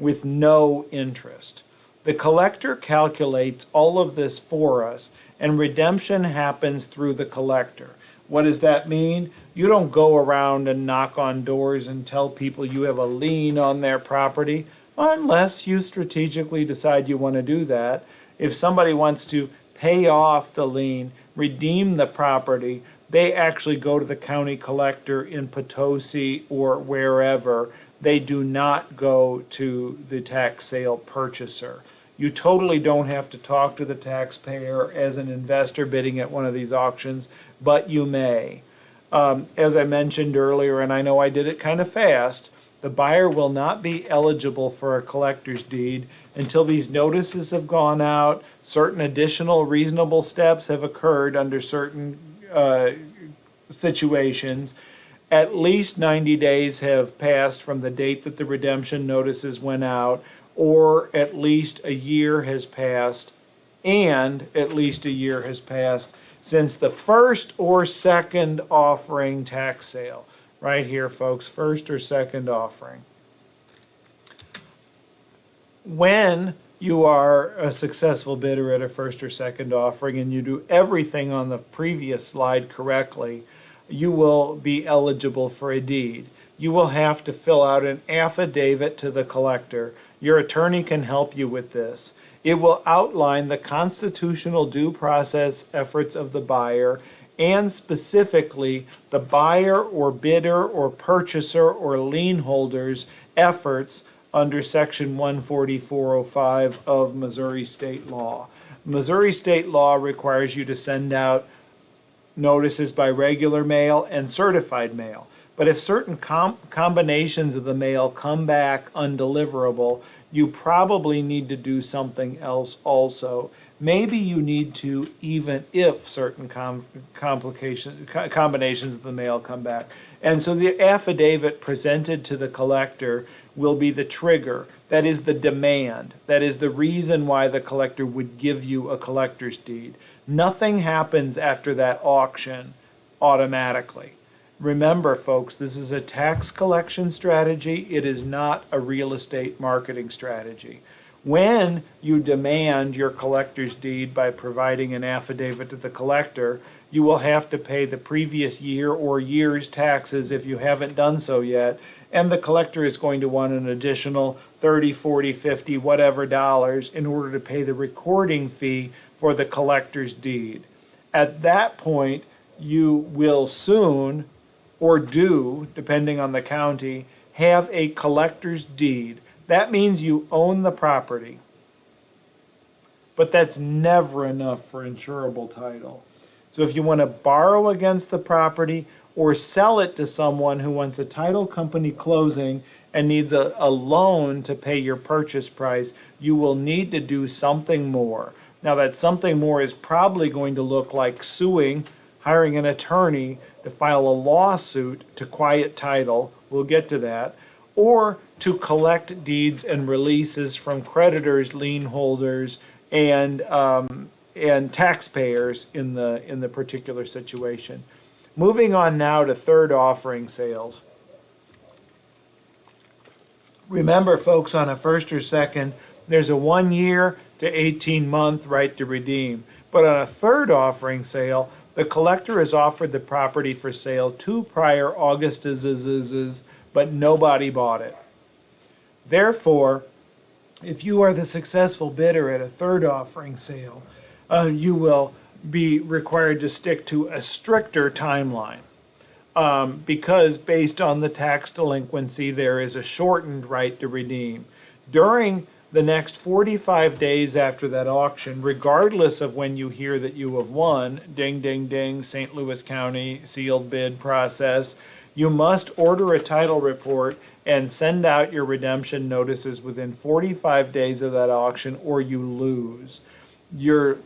Speaker 1: with no interest. The collector calculates all of this for us, and redemption happens through the collector. What does that mean? You don't go around and knock on doors and tell people you have a lien on their property, unless you strategically decide you want to do that. If somebody wants to pay off the lien, redeem the property, they actually go to the county collector in Potosi or wherever. They do not go to the tax sale purchaser. You totally don't have to talk to the taxpayer as an investor bidding at one of these auctions, but you may. As I mentioned earlier, and I know I did it kind of fast, the buyer will not be eligible for a collector's deed until these notices have gone out, certain additional reasonable steps have occurred under certain situations. At least 90 days have passed from the date that the redemption notices went out, or at least a year has passed, and at least a year has passed since the first or second offering tax sale. Right here, folks, first or second offering. When you are a successful bidder at a first or second offering and you do everything on the previous slide correctly, you will be eligible for a deed. You will have to fill out an affidavit to the collector. Your attorney can help you with this. It will outline the constitutional due process efforts of the buyer, and specifically the buyer or bidder or purchaser or lien holder's efforts under Section 14405 of Missouri state law. Missouri state law requires you to send out notices by regular mail and certified mail. But if certain combinations of the mail come back undeliverable, you probably need to do something else also. Maybe you need to, even if certain combinations of the mail come back. And so the affidavit presented to the collector will be the trigger. That is the demand. That is the reason why the collector would give you a collector's deed. Nothing happens after that auction automatically. Remember, folks, this is a tax collection strategy. It is not a real estate marketing strategy. When you demand your collector's deed by providing an affidavit to the collector, you will have to pay the previous year or year's taxes if you haven't done so yet, and the collector is going to want an additional $30, $40, $50, whatever dollars in order to pay the recording fee for the collector's deed. At that point, you will soon, or do, depending on the county, have a collector's deed. That means you own the property. but that's never enough for insurable title. So if you want to borrow against the property or sell it to someone who wants a title company closing and needs a loan to pay your purchase price, you will need to do something more. Now, that something more is probably going to look like suing, hiring an attorney to file a lawsuit to quiet title. We'll get to that. Or to collect deeds and releases from creditors, lien holders, and taxpayers in the particular situation. Moving on now to third offering sales. Remember, folks, on a first or second, there's a 1 year to 18-month right to redeem. But on a third offering sale, the collector has offered the property for sale 2 prior Augustuses, but nobody bought it. Therefore, if you are the successful bidder at a third offering sale, you will be required to stick to a stricter timeline. Because based on the tax delinquency, there is a shortened right to redeem. During the next 45 days after that auction, regardless of when you hear that you have won, ding, ding, ding, St. Louis County sealed bid process, you must order a title report and send out your redemption notices within 45 days of that auction, or you lose. Your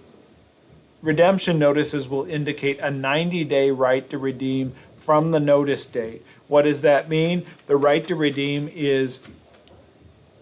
Speaker 1: redemption notices will indicate a 90-day right to redeem from the notice date. What does that mean? The right to redeem is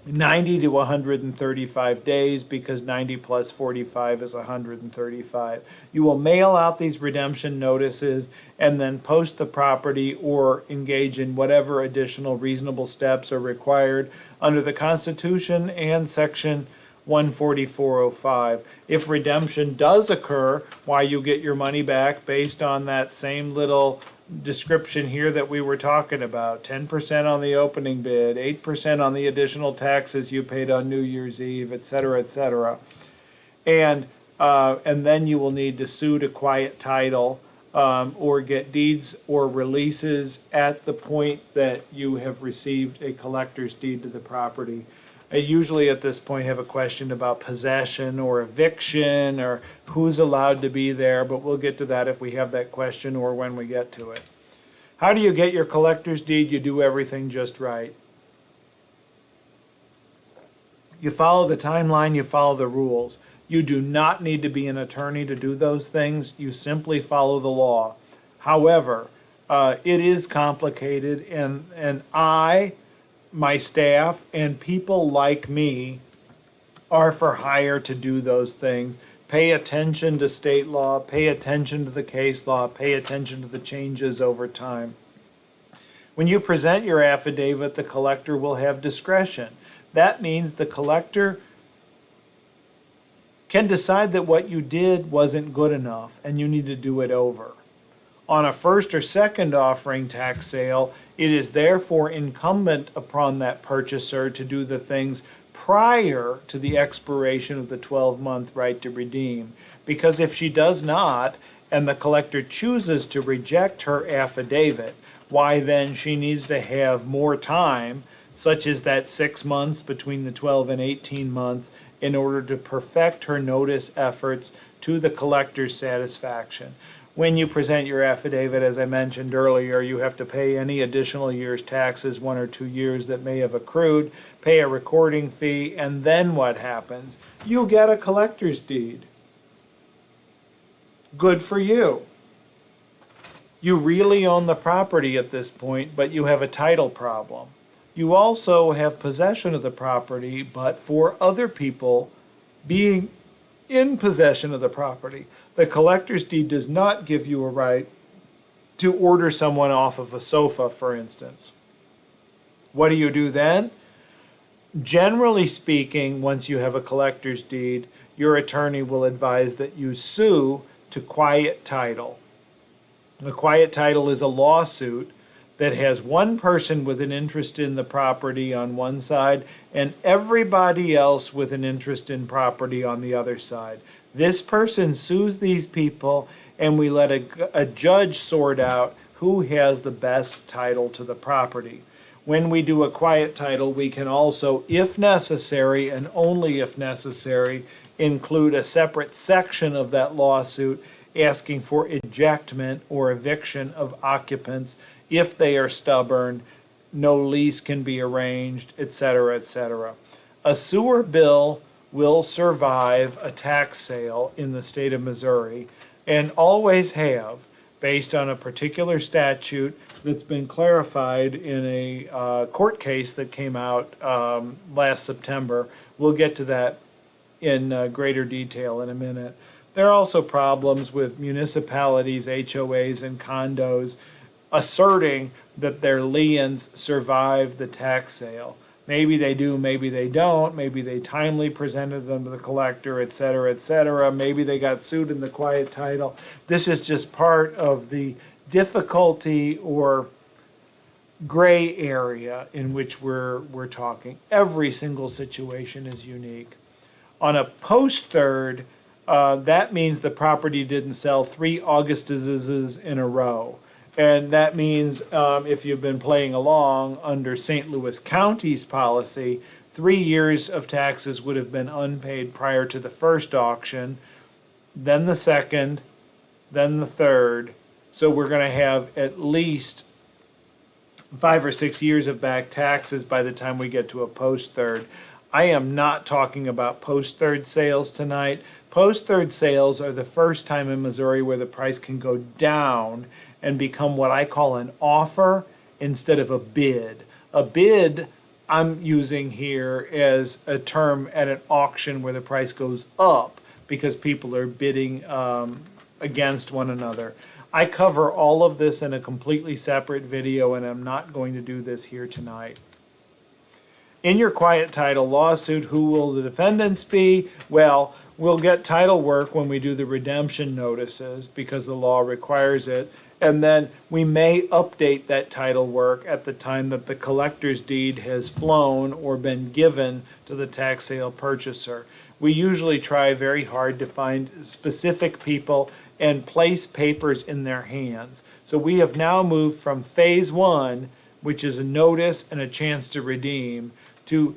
Speaker 1: 90 to 135 days, because 90 plus 45 is 135. You will mail out these redemption notices and then post the property or engage in whatever additional reasonable steps are required under the Constitution and Section 14405. If redemption does occur, why, you get your money back based on that same little description here that we were talking about. 10% on the opening bid, 8% on the additional taxes you paid on New Year's Eve, etc., etc. And then you will need to sue to quiet title, or get deeds or releases at the point that you have received a collector's deed to the property. I usually at this point have a question about possession or eviction or who's allowed to be there, but we'll get to that if we have that question or when we get to it. How do you get your collector's deed? You do everything just right. You follow the timeline, you follow the rules. You do not need to be an attorney to do those things. You simply follow the law. However, it is complicated, and my staff, and people like me are for hire to do those things. Pay attention to state law, pay attention to the case law, pay attention to the changes over time. When you present your affidavit, the collector will have discretion. That means the collector can decide that what you did wasn't good enough and you need to do it over. On a first or second offering tax sale, it is therefore incumbent upon that purchaser to do the things prior to the expiration of the 12-month right to redeem. Because if she does not, and the collector chooses to reject her affidavit, why then she needs to have more time, such as that 6 months between the 12 and 18 months, in order to perfect her notice efforts to the collector's satisfaction. When you present your affidavit, as I mentioned earlier, you have to pay any additional year's taxes, 1 or 2 years that may have accrued, pay a recording fee, and then what happens? You get a collector's deed. Good for you. You really own the property at this point, but you have a title problem. You also have possession of the property, but for other people being in possession of the property. The collector's deed does not give you a right to order someone off of a sofa, for instance. What do you do then? Generally speaking, once you have a collector's deed, your attorney will advise that you sue to quiet title. A quiet title is a lawsuit that has one person with an interest in the property on one side and everybody else with an interest in property on the other side. This person sues these people, and we let a judge sort out who has the best title to the property. When we do a quiet title, we can also, if necessary, and only if necessary, include a separate section of that lawsuit asking for ejectment or eviction of occupants if they are stubborn, no lease can be arranged, etc., etc. A sewer bill will survive a tax sale in the state of Missouri and always have, based on a particular statute that's been clarified in a court case that came out last September. We'll get to that in greater detail in a minute. There are also problems with municipalities, HOAs, and condos asserting that their liens survive the tax sale. Maybe they do, maybe they don't. Maybe they timely presented them to the collector, et cetera, et cetera. Maybe they got sued in the quiet title. This is just part of the difficulty or gray area in which we're talking. Every single situation is unique. On a post-third, that means the property didn't sell 3 Augustuses in a row. And that means if you've been playing along under St. Louis County's policy, 3 years of taxes would have been unpaid prior to the first auction, then the second, then the third. So we're going to have at least 5 or 6 years of back taxes by the time we get to a post-third. I am not talking about post-third sales tonight. Post-third sales are the first time in Missouri where the price can go down and become what I call an offer instead of a bid. A bid I'm using here as a term at an auction where the price goes up because people are bidding against one another. I cover all of this in a completely separate video, and I'm not going to do this here tonight. In your quiet title lawsuit, who will the defendants be? Well, we'll get title work when we do the redemption notices because the law requires it. And then we may update that title work at the time that the collector's deed has flown or been given to the tax sale purchaser. We usually try very hard to find specific people and place papers in their hands. So we have now moved from phase 1, which is a notice and a chance to redeem, to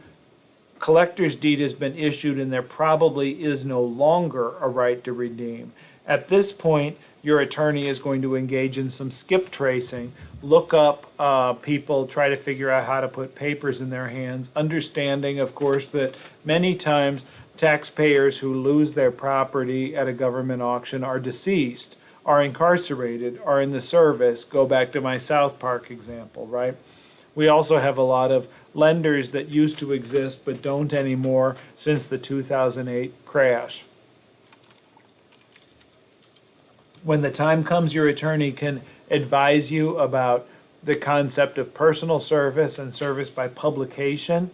Speaker 1: collector's deed has been issued and there probably is no longer a right to redeem. At this point, your attorney is going to engage in some skip tracing, look up people, try to figure out how to put papers in their hands, understanding, of course, that many times taxpayers who lose their property at a government auction are deceased, are incarcerated, are in the service. Go back to my South Park example, right? We also have a lot of lenders that used to exist but don't anymore since the 2008 crash. When the time comes, your attorney can advise you about the concept of personal service and service by publication.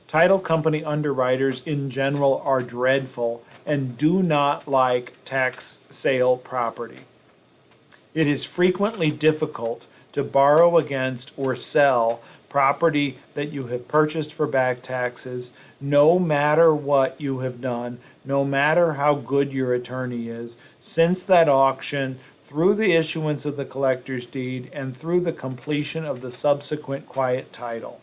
Speaker 1: Title company underwriters in general are dreadful and do not like tax sale property. It is frequently difficult to borrow against or sell property that you have purchased for back taxes, no matter what you have done, no matter how good your attorney is, since that auction, through the issuance of the collector's deed, and through the completion of the subsequent quiet title.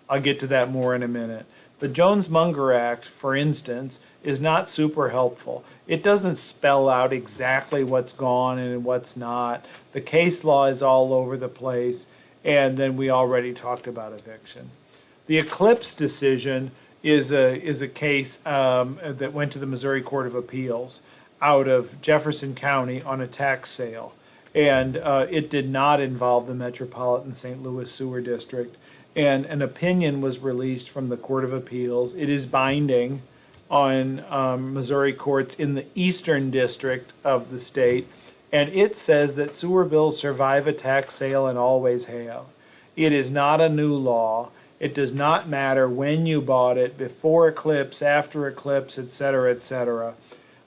Speaker 1: I'll get to that more in a minute. The Jones-Munger Act, for instance, is not super helpful. It doesn't spell out exactly what's gone and what's not. The case law is all over the place, and then we already talked about eviction. The Eclipse decision is a case that went to the Missouri Court of Appeals out of Jefferson County on a tax sale, and it did not involve the Metropolitan St. Louis Sewer District. And an opinion was released from the Court of Appeals. It is binding on Missouri courts in the Eastern District of the state, and it says that sewer bills survive a tax sale and always have. It is not a new law. It does not matter when you bought it, before Eclipse, after Eclipse, etc., etc.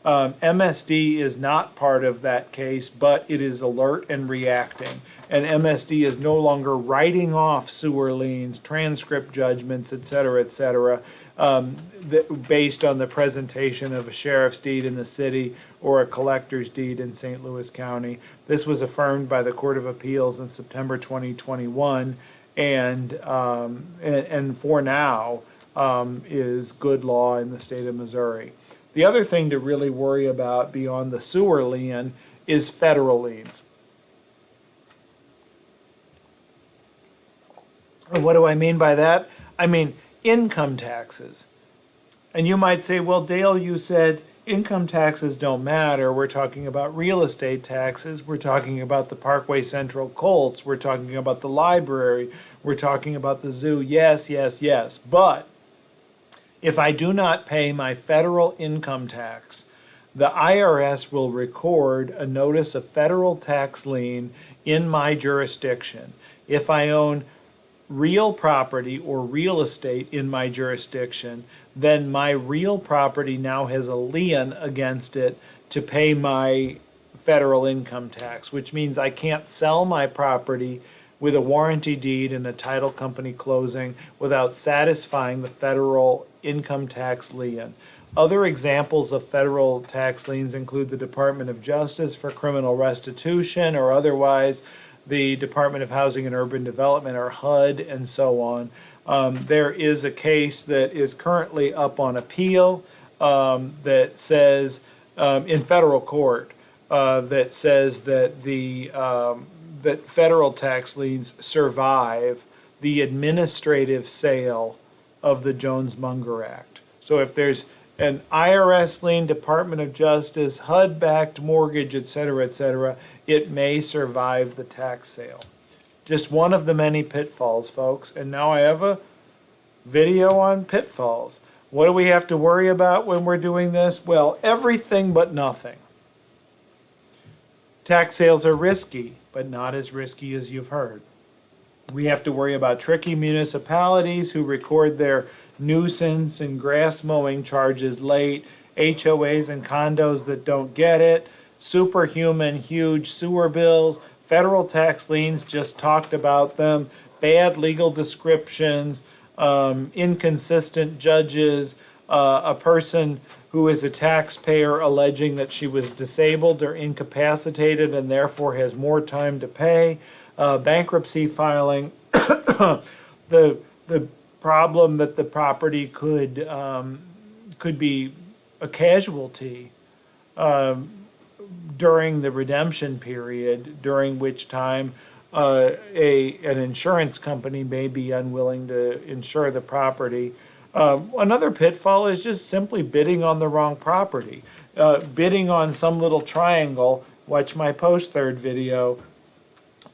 Speaker 1: MSD is not part of that case, but it is alert and reacting. And MSD is no longer writing off sewer liens, transcript judgments, etc., based on the presentation of a sheriff's deed in the city or a collector's deed in St. Louis County. This was affirmed by the Court of Appeals in September 2021, and for now is good law in the state of Missouri. The other thing to really worry about beyond the sewer lien is federal liens. And what do I mean by that? I mean income taxes. And you might say, well, Dale, you said income taxes don't matter. We're talking about real estate taxes. We're talking about the Parkway Central Colts. We're talking about the library. We're talking about the zoo. Yes, yes, yes. But if I do not pay my federal income tax, the IRS will record a notice of federal tax lien in my jurisdiction. If I own real property or real estate in my jurisdiction, then my real property now has a lien against it to pay my federal income tax, which means I can't sell my property with a warranty deed and a title company closing without satisfying the federal income tax lien. Other examples of federal tax liens include the Department of Justice for criminal restitution or otherwise, the Department of Housing and Urban Development, or HUD, and so on. There is a case that is currently up on appeal that says, in federal court, that says that that federal tax liens survive the administrative sale of the Jones-Munger Act. So if there's an IRS lien, Department of Justice, HUD-backed mortgage, et cetera, it may survive the tax sale. Just one of the many pitfalls, folks. And now I have a video on pitfalls. What do we have to worry about when we're doing this? Well, everything but nothing. Tax sales are risky, but not as risky as you've heard. We have to worry about tricky municipalities who record their nuisance and grass mowing charges late, HOAs and condos that don't get it, superhuman huge sewer bills, federal tax liens, just talked about them, bad legal descriptions, inconsistent judges, a person who is a taxpayer alleging that she was disabled or incapacitated and therefore has more time to pay, bankruptcy filing, the problem that the property could be a casualty during the redemption period, during which time an insurance company may be unwilling to insure the property. Another pitfall is just simply bidding on the wrong property. Bidding on some little triangle, watch my post-third video,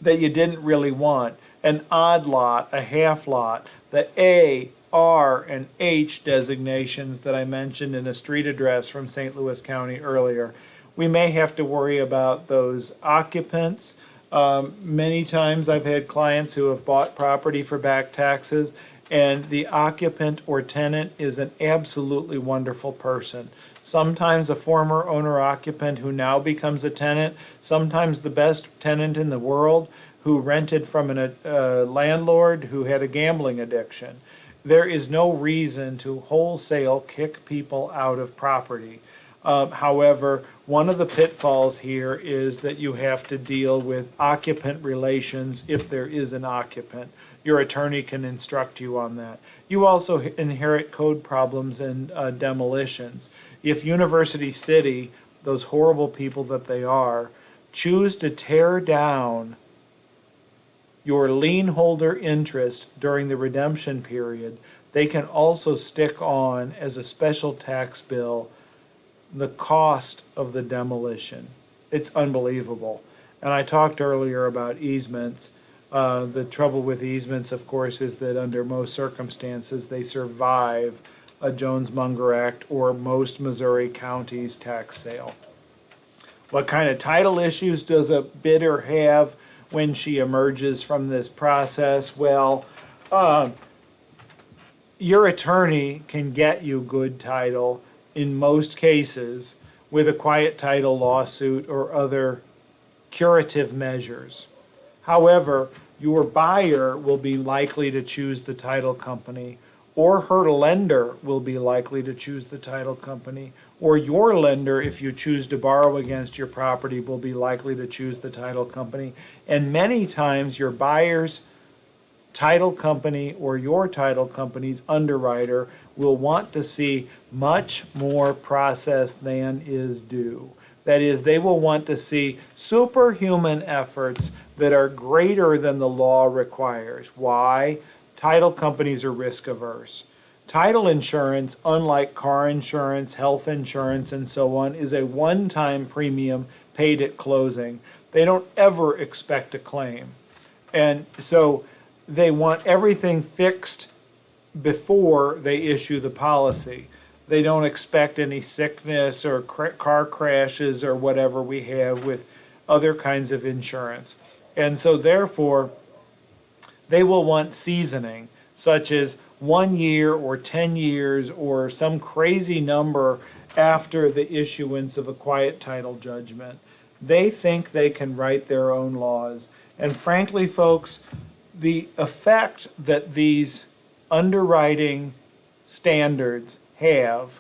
Speaker 1: that you didn't really want. An odd lot, a half lot, the A, R, and H designations that I mentioned in a street address from St. Louis County earlier. We may have to worry about those occupants. Many times I've had clients who have bought property for back taxes, and the occupant or tenant is an absolutely wonderful person. Sometimes a former owner-occupant who now becomes a tenant, sometimes the best tenant in the world who rented from a landlord who had a gambling addiction. There is no reason to wholesale kick people out of property. However, one of the pitfalls here is that you have to deal with occupant relations if there is an occupant. Your attorney can instruct you on that. You also inherit code problems and demolitions. If University City, those horrible people that they are, choose to tear down your lien holder interest during the redemption period, they can also stick on as a special tax bill the cost of the demolition. It's unbelievable. And I talked earlier about easements. The trouble with easements, of course, is that under most circumstances they survive a Jones-Munger Act or most Missouri counties' tax sale. What kind of title issues does a bidder have when she emerges from this process? Well, your attorney can get you good title in most cases with a quiet title lawsuit or other curative measures. However, your buyer will be likely to choose the title company, or her lender will be likely to choose the title company, or your lender, if you choose to borrow against your property, will be likely to choose the title company. And many times your buyer's title company or your title company's underwriter will want to see much more process than is due. That is, they will want to see superhuman efforts that are greater than the law requires. Why? Title companies are risk averse. Title insurance, unlike car insurance, health insurance, and so on, is a one-time premium paid at closing. They don't ever expect a claim. And so they want everything fixed before they issue the policy. They don't expect any sickness or car crashes or whatever we have with other kinds of insurance. And so therefore, they will want seasoning, such as 1 year or 10 years or some crazy number after the issuance of a quiet title judgment. They think they can write their own laws. And frankly, folks, the effect that these underwriting standards have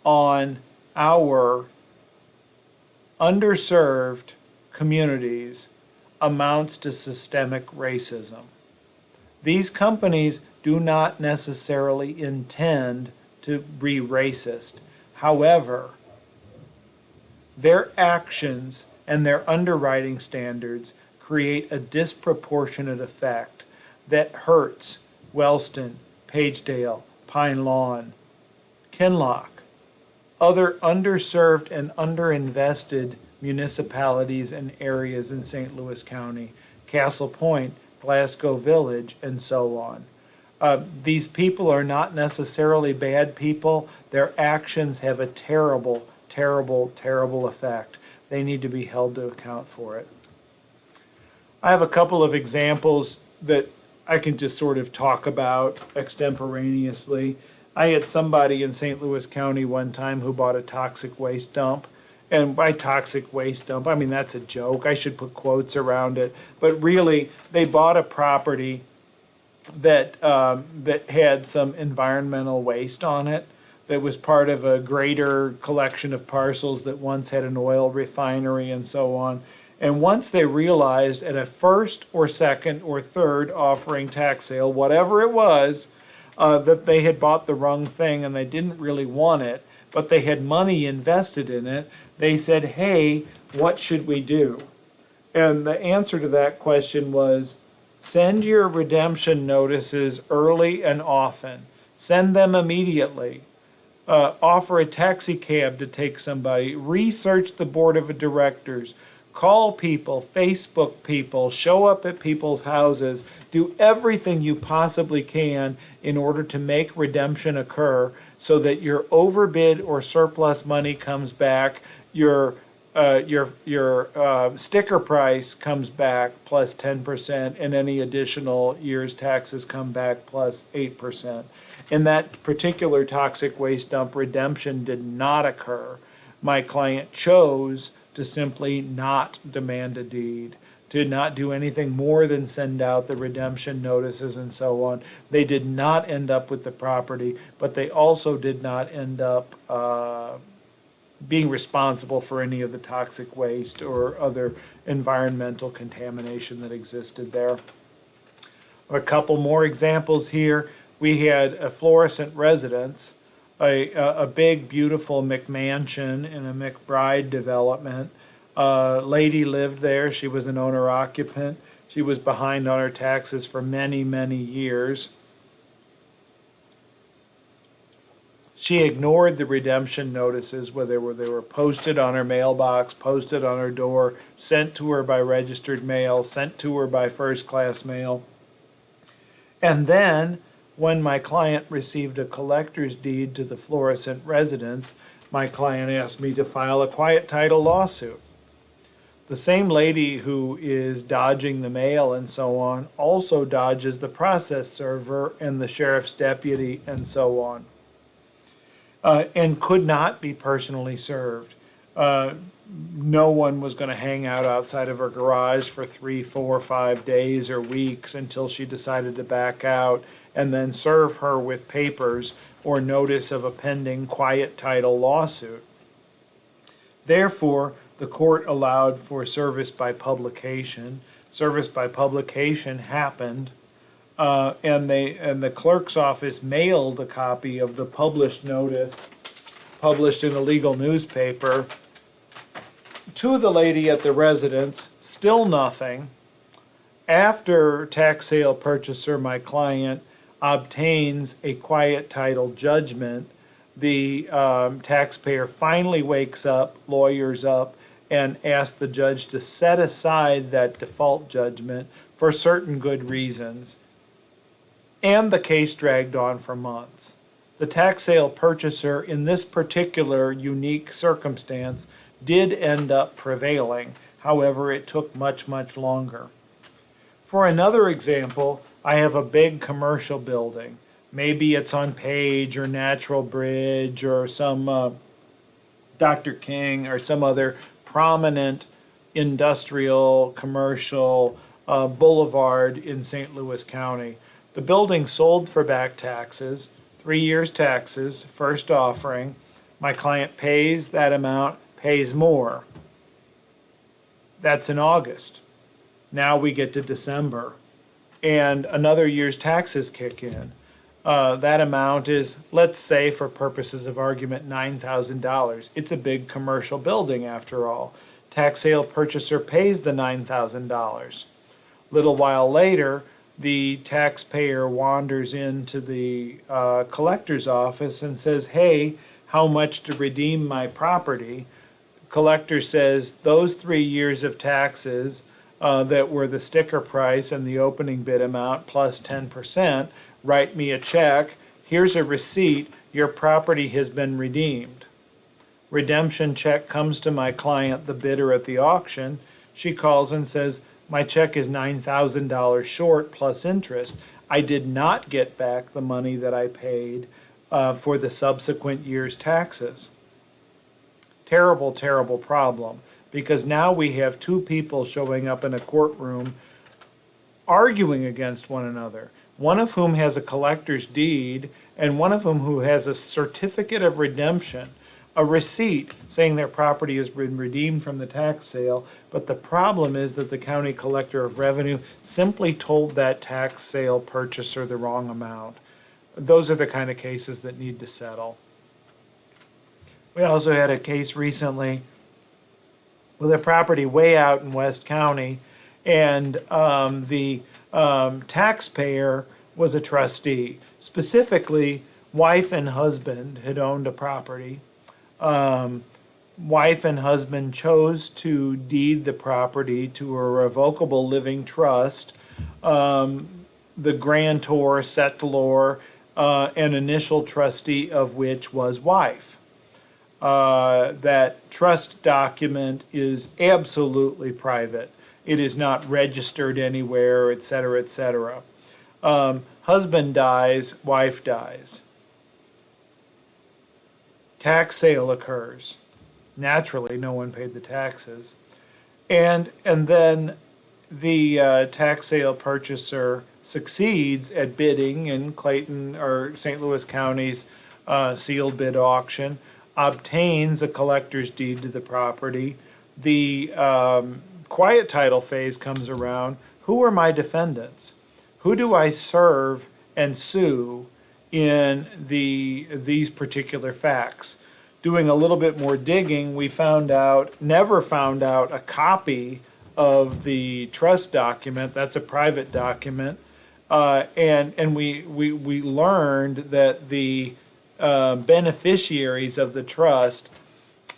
Speaker 1: on our underserved communities amounts to systemic racism. These companies do not necessarily intend to be racist. However, their actions and their underwriting standards create a disproportionate effect that hurts Wellston, Pagedale, Pine Lawn, Kinloch, other underserved and underinvested municipalities and areas in St. Louis County, Castle Point, Glasgow Village, and so on. These people are not necessarily bad people. Their actions have a terrible, terrible, terrible effect. They need to be held to account for it. I have a couple of examples that I can just sort of talk about extemporaneously. I had somebody in St. Louis County one time who bought a toxic waste dump. And by toxic waste dump, I mean, that's a joke. I should put quotes around it. But really, they bought a property that had some environmental waste on it that was part of a greater collection of parcels that once had an oil refinery and so on. And once they realized at a first or second or third offering tax sale, whatever it was, that they had bought the wrong thing and they didn't really want it, but they had money invested in it, they said, hey, what should we do? And the answer to that question was, send your redemption notices early and often. Send them immediately. Offer a taxi cab to take somebody. Research the board of directors. Call people, Facebook people, show up at people's houses, do everything you possibly can in order to make redemption occur so that your overbid or surplus money comes back, your sticker price comes back plus 10%, and any additional year's taxes come back plus 8%. In that particular toxic waste dump, redemption did not occur. My client chose to simply not demand a deed, to not do anything more than send out the redemption notices and so on. They did not end up with the property, but they also did not end up being responsible for any of the toxic waste or other environmental contamination that existed there. A couple more examples here. We had a Florissant residence, a big, beautiful McMansion in a McBride development. Lady lived there. She was an owner-occupant. She was behind on her taxes for many, many years. She ignored the redemption notices, whether they were posted on her mailbox, posted on her door, sent to her by registered mail, sent to her by first-class mail. And then, when my client received a collector's deed to the Florissant residence, my client asked me to file a quiet title lawsuit. The same lady who is dodging the mail and so on also dodges the process server and the sheriff's deputy and so on, and could not be personally served. No one was going to hang out outside of her garage for 3, 4, 5 days or weeks until she decided to back out and then serve her with papers or notice of a pending quiet title lawsuit. Therefore, the court allowed for service by publication. Service by publication happened and the clerk's office mailed a copy of the published notice, published in a legal newspaper, to the lady at the residence. Still nothing. After tax sale purchaser, my client, obtains a quiet title judgment, the taxpayer finally wakes up, lawyers up, and asks the judge to set aside that default judgment for certain good reasons. And the case dragged on for months. The tax sale purchaser, in this particular unique circumstance, did end up prevailing. However, it took much, much longer. For another example, I have a big commercial building. Maybe it's on Page or Natural Bridge or some Dr. King or some other prominent industrial commercial boulevard in St. Louis County. The building sold for back taxes, 3 years taxes, first offering. My client pays that amount, pays more. That's in August. Now we get to December, and another year's taxes kick in. That amount is, let's say for purposes of argument, $9,000. It's a big commercial building after all. Tax sale purchaser pays the $9,000. Little while later, the taxpayer wanders into the collector's office and says, hey, how much to redeem my property? Collector says, those 3 years of taxes that were the sticker price and the opening bid amount plus 10%, write me a check, here's a receipt, your property has been redeemed. Redemption check comes to my client, the bidder at the auction. She calls and says, my check is $9,000 short plus interest. I did not get back the money that I paid for the subsequent year's taxes. Terrible, terrible problem, because now we have two people showing up in a courtroom arguing against one another, one of whom has a collector's deed and one of whom who has a certificate of redemption, a receipt saying their property has been redeemed from the tax sale. But the problem is that the county collector of revenue simply told that tax sale purchaser the wrong amount. Those are the kind of cases that need to settle. We also had a case recently with a property way out in West County, and the taxpayer was a trustee. Specifically, wife and husband had owned a property. Wife and husband chose to deed the property to a revocable living trust. The grantor, settlor, an initial trustee of which was wife. That trust document is absolutely private. It is not registered anywhere, etc., etc. Husband dies, wife dies. Tax sale occurs. Naturally, no one paid the taxes. And then the tax sale purchaser succeeds at bidding in Clayton or St. Louis County's sealed bid auction, obtains a collector's deed to the property. The quiet title phase comes around. Who are my defendants? Who do I serve and sue in these particular facts? Doing a little bit more digging, we never found out a copy of the trust document. That's a private document. And we learned that the beneficiaries of the trust,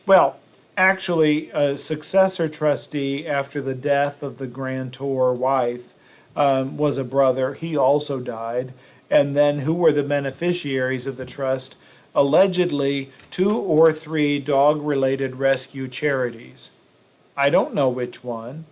Speaker 1: well, actually a successor trustee after the death of the grantor wife was a brother. He also died. And then who were the beneficiaries of the trust? Allegedly 2 or 3 dog-related rescue charities. I don't know which one.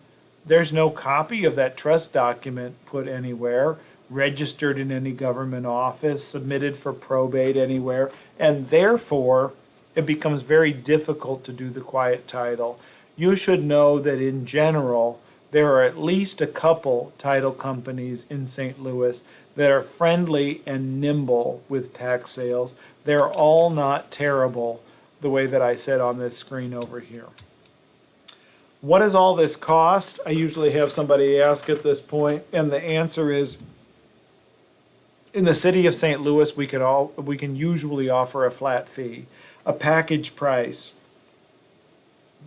Speaker 1: There's no copy of that trust document put anywhere, registered in any government office, submitted for probate anywhere, and therefore it becomes very difficult to do the quiet title. You should know that in general, there are at least a couple title companies in St. Louis that are friendly and nimble with tax sales. They're all not terrible the way that I said on this screen over here. What does all this cost? I usually have somebody ask at this point, and the answer is In the city of St. Louis, we can usually offer a flat fee, a package price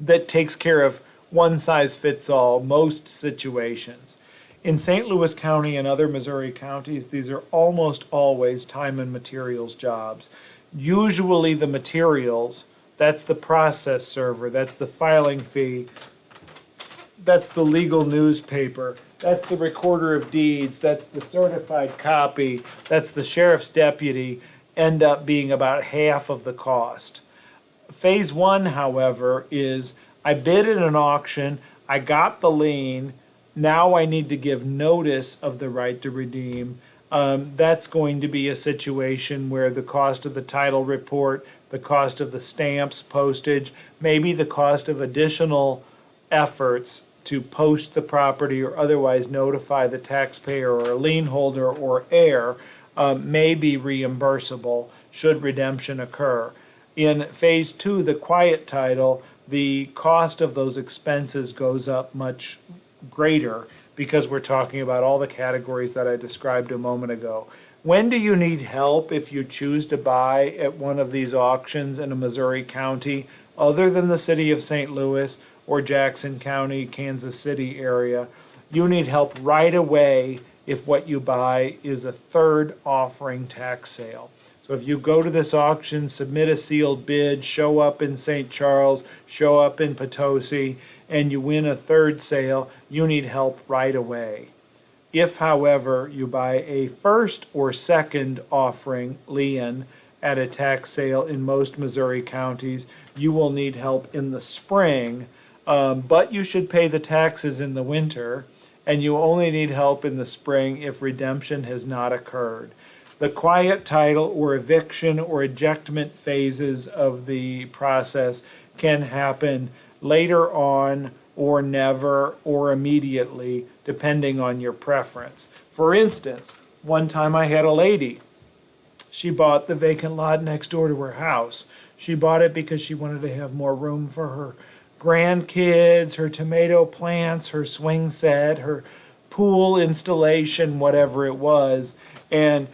Speaker 1: that takes care of one size fits all most situations. In St. Louis County and other Missouri counties, these are almost always time and materials jobs. Usually the materials, that's the process server, that's the filing fee, that's the legal newspaper, that's the recorder of deeds, that's the certified copy, that's the sheriff's deputy, end up being about half of the cost. Phase one, however, is I bid at an auction, I got the lien, now I need to give notice of the right to redeem. That's going to be a situation where the cost of the title report, the cost of the stamps, postage, maybe the cost of additional efforts to post the property or otherwise notify the taxpayer or a lien holder or heir may be reimbursable should redemption occur. In phase two, the quiet title, the cost of those expenses goes up much greater because we're talking about all the categories that I described a moment ago. When do you need help if you choose to buy at one of these auctions in a Missouri county other than the city of St. Louis or Jackson County, Kansas City area? You need help right away if what you buy is a third offering tax sale. So if you go to this auction, submit a sealed bid, show up in St. Charles, show up in Potosi, and you win a third sale, you need help right away. If, however, you buy a first or second offering lien at a tax sale in most Missouri counties, you will need help in the spring, but you should pay the taxes in the winter, and you only need help in the spring if redemption has not occurred. The quiet title or eviction or ejectment phases of the process can happen later on or never or immediately, depending on your preference. For instance, one time I had a lady. She bought the vacant lot next door to her house. She bought it because she wanted to have more room for her grandkids, her tomato plants, her swing set, her pool installation, whatever it was. And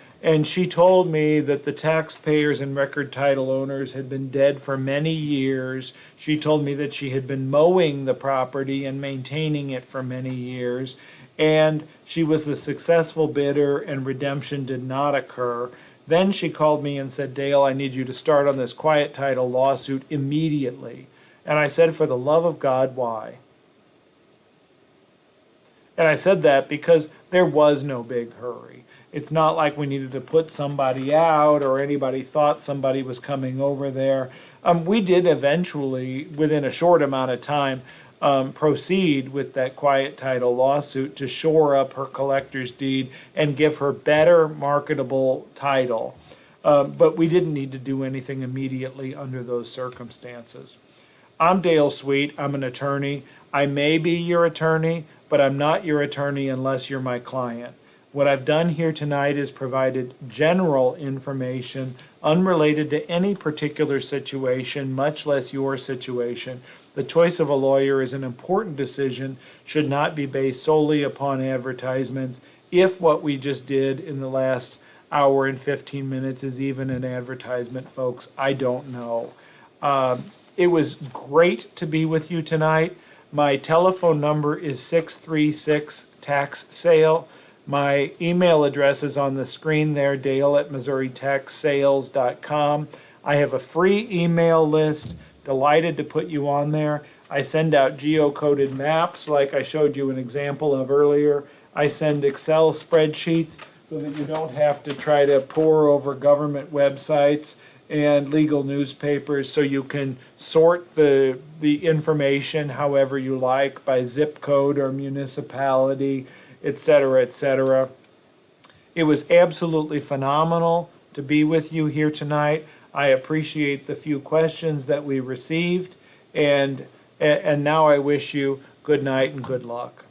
Speaker 1: she told me that the taxpayers and record title owners had been dead for many years. She told me that she had been mowing the property and maintaining it for many years. And she was the successful bidder and redemption did not occur. Then she called me and said, "Dale, I need you to start on this quiet title lawsuit immediately." And I said, "For the love of God, why?" And I said that because there was no big hurry. It's not like we needed to put somebody out or anybody thought somebody was coming over there. We did eventually, within a short amount of time, proceed with that quiet title lawsuit to shore up her collector's deed and give her better marketable title. But we didn't need to do anything immediately under those circumstances. I'm Dale Sweet. I'm an attorney. I may be your attorney, but I'm not your attorney unless you're my client. What I've done here tonight is provided general information unrelated to any particular situation, much less your situation. The choice of a lawyer is an important decision, should not be based solely upon advertisements. If what we just did in the last hour and 15 minutes is even an advertisement, folks, I don't know. It was great to be with you tonight. My telephone number is 636-TAX-SALE. My email address is on the screen there, dale@missouritaxsales.com. I have a free email list, delighted to put you on there. I send out geocoded maps like I showed you an example of earlier. I send Excel spreadsheets so that you don't have to try to pore over government websites and legal newspapers, so you can sort the information however you like by zip code or municipality, etc., etc. It was absolutely phenomenal to be with you here tonight. I appreciate the few questions that we received, and now I wish you good night and good luck.